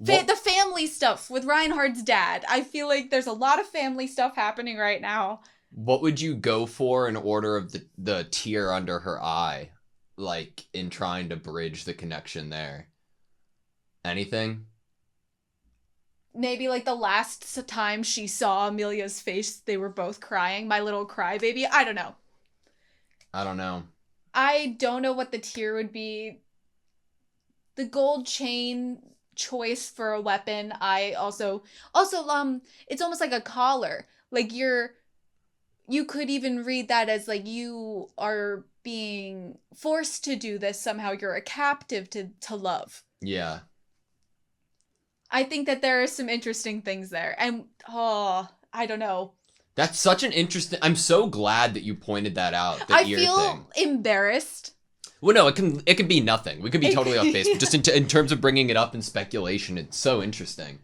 the family stuff with Reinhardt's dad. I feel like there's a lot of family stuff happening right now. What would you go for in order of the tear under her eye? Like, in trying to bridge the connection there? Anything? Maybe like the last time she saw Amelia's face, they were both crying. My little crybaby. I don't know. I don't know what the tear would be. The gold chain choice for a weapon. I also it's almost like a collar. Like you could even read that as like you are being forced to do this somehow. You're a captive to love. Yeah. I think that there are some interesting things there. And I don't know. That's such an interesting... I'm so glad that you pointed that out. The I ear feel thing. embarrassed. Well, no, it can be nothing. We could be totally off base. But just in terms of bringing it up in speculation, it's so interesting.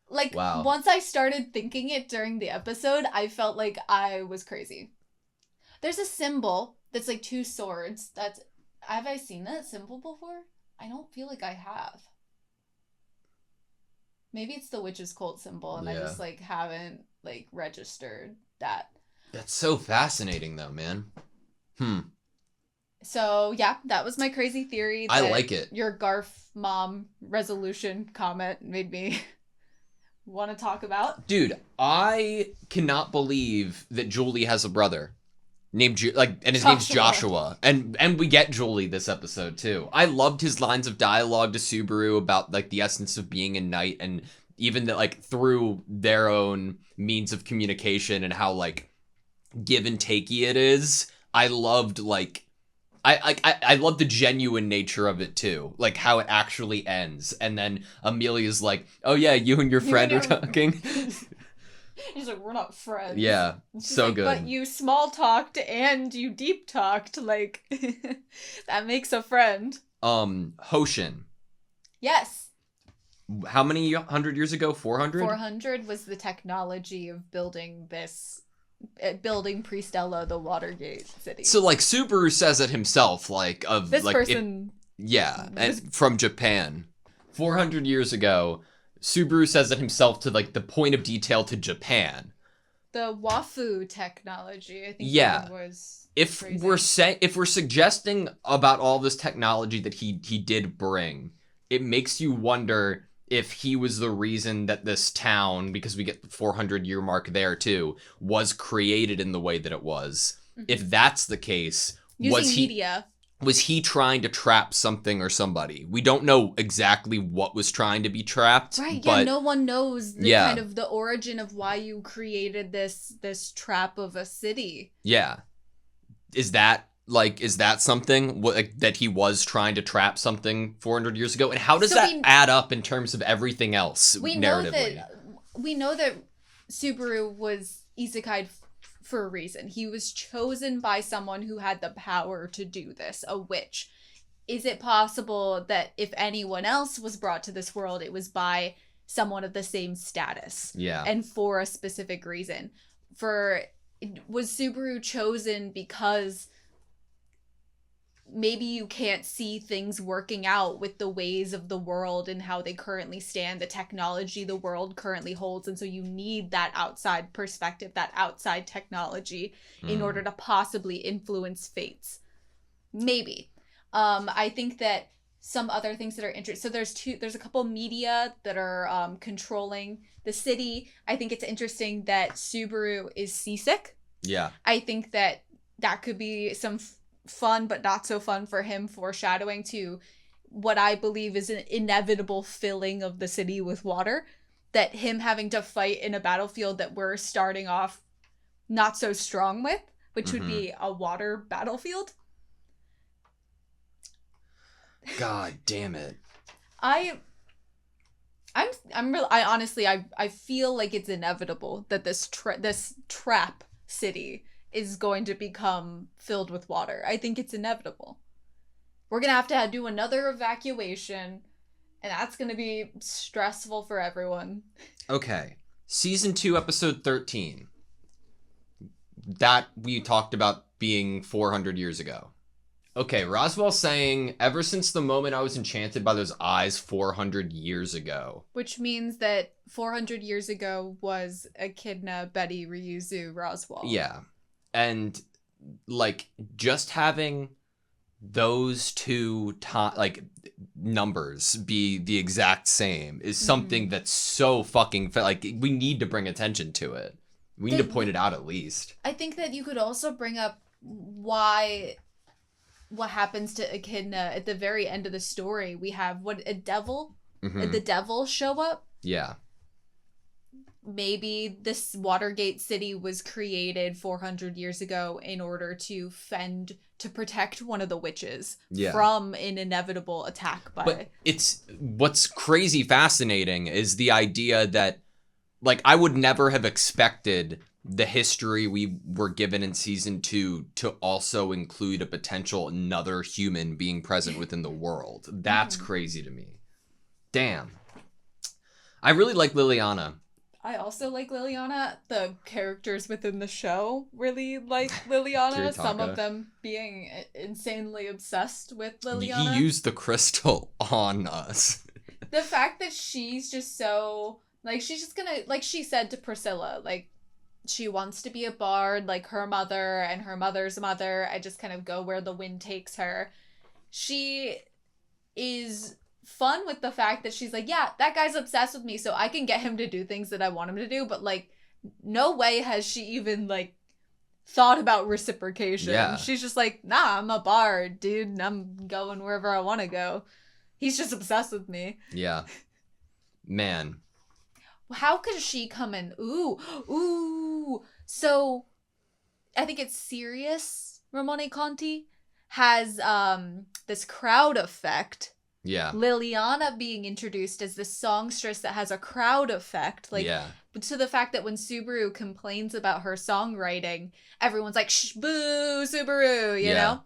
Like, wow. Once I started thinking it during the episode, I felt like I was crazy. There's a symbol that's like 2 swords. Have I seen that symbol before? I don't feel like I have. Maybe it's the witch's cult symbol, and I just like haven't like registered that. That's so fascinating, though, man. So yeah, that was my crazy theory. I like it. Your Garf mom resolution comment made me want to talk about. Dude, I cannot believe that Julie has a brother named and his name's Joshua. And we get Julie this episode too. I loved his lines of dialogue to Subaru about like the essence of being a knight, and even that like through their own means of communication and how like give and takey it is. I loved like I love the genuine nature of it too, like how it actually ends, and then Amelia's like, "Oh yeah, you and your friend are talking." He's like, "We're not friends." Yeah, so like, good. But you small talked and you deep talked, like that makes a friend. Hoshin. Yes. How many 100 years ago? 400. 400 was the technology of building Pristella, the Watergate city. So like Subaru says it himself, like of this like person. and from Japan, 400 years ago, Subaru says it himself to like the point of detail to Japan. The Wafu technology, I think. Yeah. Was if crazy. if we're suggesting about all this technology that he did bring, it makes you wonder if he was the reason that this town, because we get the 400-year mark there too, was created in the way that it was. Mm-hmm. If that's the case, was he trying to trap something or somebody? We don't know exactly what was trying to be trapped. Right, but no one knows kind of the origin of why you created this trap of a city. Yeah. Is that something that he was trying to trap something 400 years ago? And how does that add up in terms of everything else narratively? We know that Subaru was isekai'd for a reason. He was chosen by someone who had the power to do this, a witch. Is it possible that if anyone else was brought to this world, it was by someone of the same status? Yeah. And for a specific reason? Was Subaru chosen because maybe you can't see things working out with the ways of the world and how they currently stand, the technology the world currently holds, and so you need that outside perspective, that outside technology in order to possibly influence fates? Maybe. I think that some other things that are interesting. So there's a couple media that are controlling the city. I think it's interesting that Subaru is seasick. Yeah. I think that could be some fun but not so fun for him, foreshadowing to what I believe is an inevitable filling of the city with water, that him having to fight in a battlefield that we're starting off not so strong with, which would be a water battlefield. God damn it. I feel like it's inevitable that this trap city is going to become filled with water. I think it's inevitable. We're going to have to do another evacuation, and that's going to be stressful for everyone. Okay. Season 2, episode 13. That we talked about being 400 years ago. Okay, Roswell's saying, ever since the moment I was enchanted by those eyes 400 years ago. Which means that 400 years ago was Echidna, Betty, Ryuzu, Roswell. Yeah. And, like, just having those two numbers be the exact same is something that's so fucking... like, we need to bring attention to it. We need to point it out at least. I think that you could also bring up what happens to Echidna at the very end of the story. We have a devil the devil show up. Yeah. Maybe this Watergate City was created 400 years ago in order to protect one of the witches from an inevitable attack by... But what's crazy fascinating is the idea that, like, I would never have expected the history we were given in season 2 to also include a potential another human being present within the world. That's crazy to me. Damn. I really like Liliana. I also like Liliana. The characters within the show really like Liliana. Some of them being insanely obsessed with Liliana. He used the crystal on us. The fact that she's just so... Like, she's just gonna... Like she said to Priscilla, like, she wants to be a bard like her mother and her mother's mother. I just kind of go where the wind takes her. She is fun with the fact that she's like, yeah, that guy's obsessed with me, so I can get him to do things that I want him to do. But, like, no way has she even, like, thought about reciprocation. Yeah. She's just like, nah, I'm a bard, dude. I'm going wherever I want to go. He's just obsessed with me. Yeah. Man. How could she come in? Ooh. So, I think it's Sirius Ramone Conti has this crowd effect. Yeah. Liliana being introduced as this songstress that has a crowd effect. Like, to the fact that when Subaru complains about her songwriting, everyone's like, shh, boo, Subaru, you know?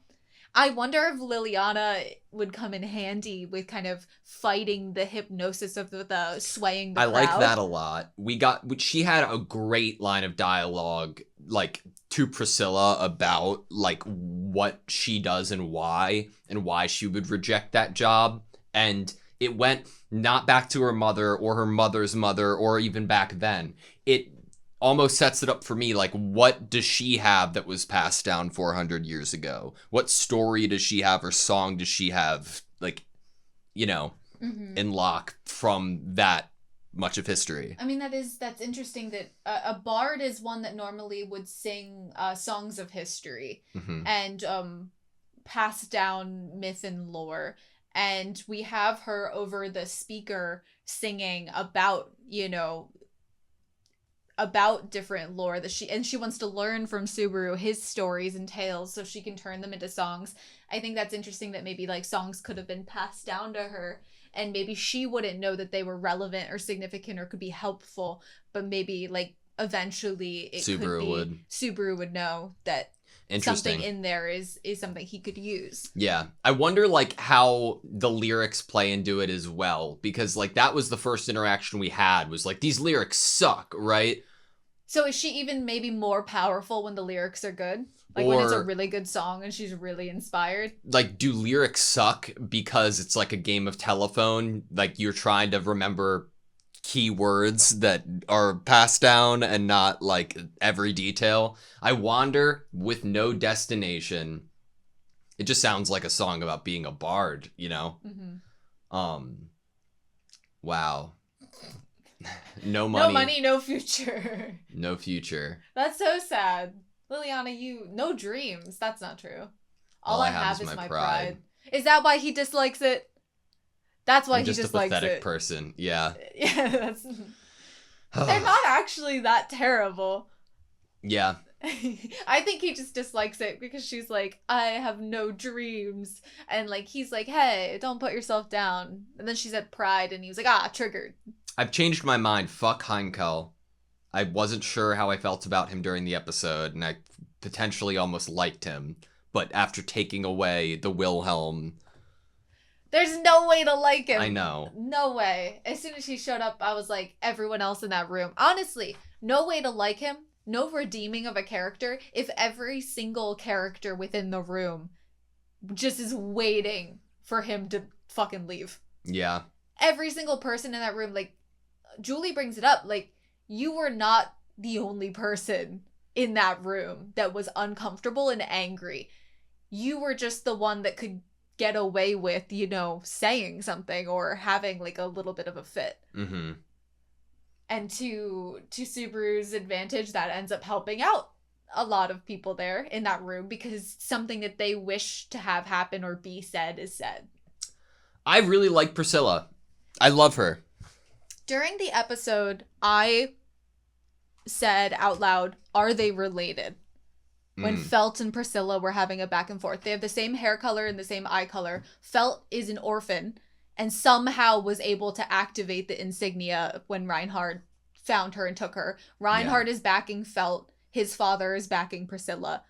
I wonder if Liliana would come in handy with kind of fighting the hypnosis of the swaying the crowd. I like that a lot. She had a great line of dialogue, like, to Priscilla about, like, what she does and why she would reject that job. And it went not back to her mother or her mother's mother or even back then. It almost sets it up for me, like, what does she have that was passed down 400 years ago? What story does she have or song does she have, like, you know, in lock from that much of history? I mean, that's interesting that a bard is one that normally would sing songs of history and pass down myth and lore. And we have her over the speaker singing about, you know, about different lore that she wants to learn from Subaru, his stories and tales, so she can turn them into songs. I think that's interesting that maybe, like, songs could have been passed down to her and maybe she wouldn't know that they were relevant or significant or could be helpful, but maybe, like, eventually Subaru would know that something in there is something he could use. Yeah. I wonder, like, how the lyrics play into it as well, because, like, that was the first interaction we had, was like, these lyrics suck, right? So is she even maybe more powerful when the lyrics are good? Like, when it's a really good song and she's really inspired? Like, do lyrics suck because it's like a game of telephone? Like, you're trying to remember keywords that are passed down and not, like, every detail? I wander with no destination. It just sounds like a song about being a bard, you know? Wow. No money. No money, no future. No future. That's so sad. Liliana, no dreams. That's not true. All I have is my pride. Is that why he dislikes it? That's why he dislikes it. Just a pathetic person. Yeah. Yeah, that's... They're not actually that terrible. Yeah. I think he just dislikes it because she's like, I have no dreams. And, like, he's like, hey, don't put yourself down. And then she said pride and he was like, triggered. I've changed my mind. Fuck Heinkel. I wasn't sure how I felt about him during the episode, and I potentially almost liked him. But after taking away the Wilhelm... There's no way to like him. I know. No way. As soon as he showed up, I was like, everyone else in that room. Honestly, no way to like him. No redeeming of a character if every single character within the room just is waiting for him to fucking leave. Yeah. Every single person in that room, like, Julie brings it up, like, you were not the only person in that room that was uncomfortable and angry. You were just the one that could get away with, you know, saying something or having, like, a little bit of a fit. And to Subaru's advantage, that ends up helping out a lot of people there in that room because something that they wish to have happen or be said is said. I really like Priscilla. I love her. During the episode, I said out loud, are they related? When Felt and Priscilla were having a back and forth. They have the same hair color and the same eye color. Felt is an orphan and somehow was able to activate the insignia when Reinhard found her and took her. Reinhard is backing Felt. His father is backing Priscilla.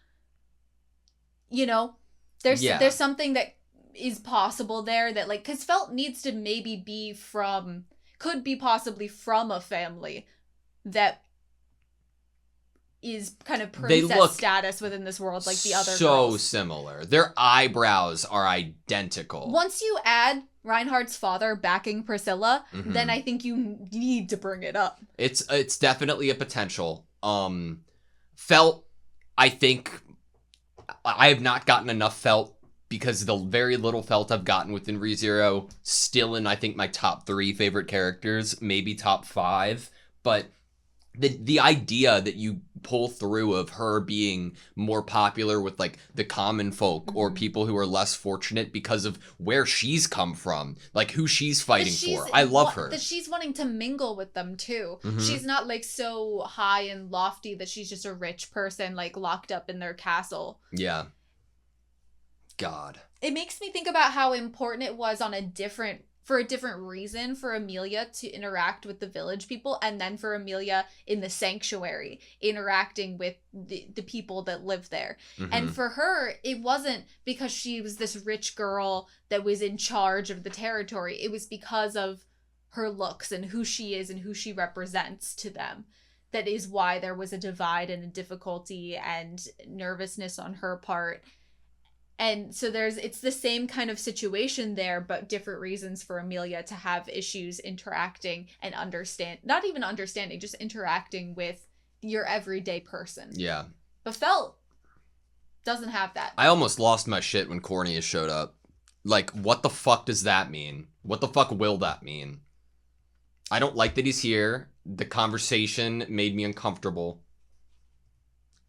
You know, there's something that is possible there that, like, because Felt needs to maybe could be possibly from a family that is kind of princess status within this world, like the other so girls. similar. Their eyebrows are identical. Once you add Reinhard's father backing Priscilla, then I think you need to bring it up. It's definitely a potential. Felt, I think I have not gotten enough Felt because the very little Felt I've gotten within ReZero, still in, I think, my top 3 favorite characters, maybe top 5, but the idea that you pull through of her being more popular with, like, the common folk or people who are less fortunate because of where she's come from, like who she's fighting for. I love her. That she's wanting to mingle with them too. She's not, like, so high and lofty that she's just a rich person, like, locked up in their castle. Yeah. God. It makes me think about how important it was for a different reason for Amelia to interact with the village people, and then for Amelia in the sanctuary interacting with the people that live there. And for her, it wasn't because she was this rich girl that was in charge of the territory. It was because of her looks and who she is and who she represents to them. That is why there was a divide and a difficulty and nervousness on her part. And so it's the same kind of situation there, but different reasons for Amelia to have issues interacting and not even understanding, just interacting with your everyday person. Yeah. But Felt doesn't have that. I almost lost my shit when Cornelius showed up. Like, what the fuck does that mean? What the fuck will that mean? I don't like that he's here. The conversation made me uncomfortable.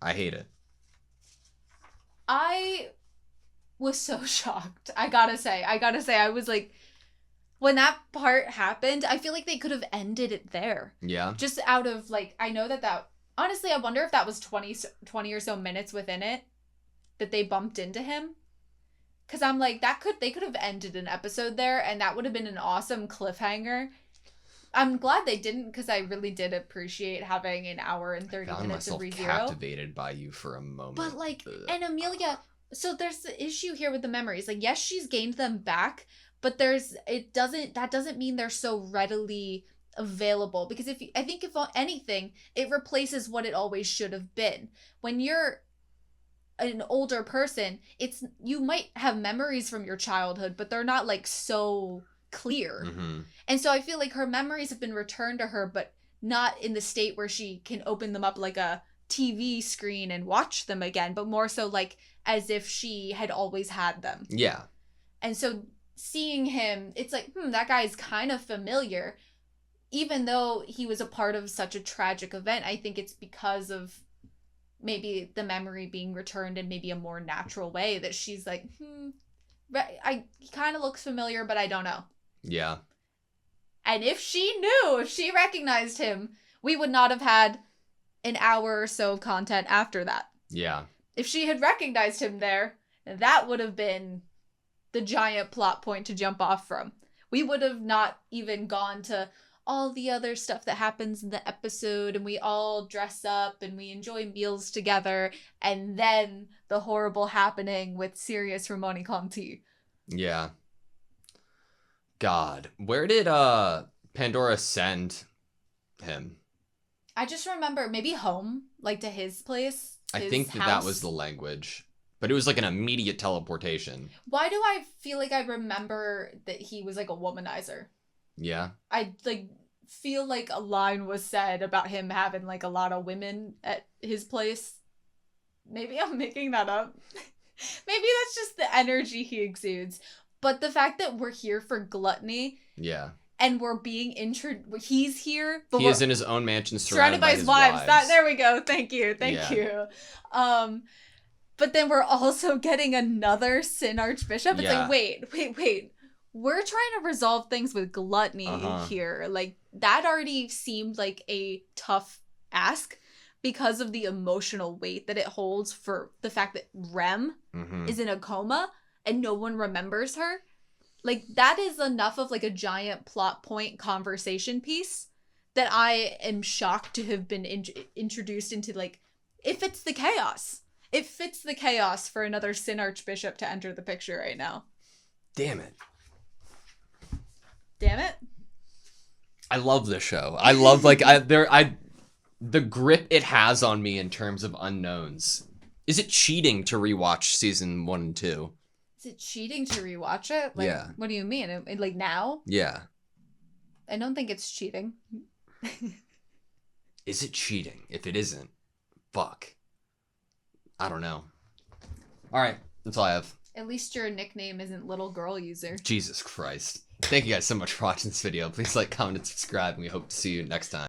I hate it. I was so shocked. I gotta say, I was like, when that part happened, I feel like they could have ended it there. Yeah. Just out of, like, I know that honestly, I wonder if that was 20 or so minutes within it that they bumped into him. Because I'm like, they could have ended an episode there, and that would have been an awesome cliffhanger. I'm glad they didn't, because I really did appreciate having an hour and 30 minutes of ReZero. I found myself captivated by you for a moment. But, like, and Amelia... So there's the issue here with the memories. Like, yes, she's gained them back, but that doesn't mean they're so readily available. Because I think if anything, it replaces what it always should have been. When you're an older person, you might have memories from your childhood, but they're not, like, so clear. And so I feel like her memories have been returned to her, but not in the state where she can open them up like a TV screen and watch them again, but more so like as if she had always had them. Yeah. And so seeing him, it's like, that guy's kind of familiar. Even though he was a part of such a tragic event, I think it's because of maybe the memory being returned in maybe a more natural way that she's like, he kind of looks familiar, but I don't know. Yeah. And if she recognized him, we would not have had an hour or so of content after that. Yeah. If she had recognized him there, that would have been the giant plot point to jump off from. We would have not even gone to all the other stuff that happens in the episode, and we all dress up and we enjoy meals together, and then the horrible happening with Sirius Ramoni Conti. Yeah. God, where did Pandora send him? I just remember maybe home, like to his place. I think that was the language, but it was like an immediate teleportation. Why do I feel like I remember that he was like a womanizer? Yeah. I like feel like a line was said about him having like a lot of women at his place. Maybe I'm making that up. Maybe that's just the energy he exudes. But the fact that we're here for gluttony. Yeah. And we're being he's here. But he is in his own mansion surrounded by his wives. There we go. Thank you. But then we're also getting another Sin Archbishop. It's like, wait. we're trying to resolve things with gluttony here. Like, that already seemed like a tough ask because of the emotional weight that it holds for the fact that Rem is in a coma and no one remembers her. Like, that is enough of like a giant plot point conversation piece that I am shocked to have been introduced into. Like, it fits the chaos. It fits the chaos for another Sin Archbishop to enter the picture right now. Damn it. Damn it. I love this show. I love the grip it has on me in terms of unknowns. Is it cheating to rewatch season 1 and 2? Is it cheating to rewatch it? Like, yeah. What do you mean? Like, now? Yeah. I don't think it's cheating. Is it cheating? If it isn't, fuck. I don't know. All right, that's all I have. At least your nickname isn't Little Girl User. Jesus Christ. Thank you guys so much for watching this video. Please like, comment, and subscribe, and we hope to see you next time.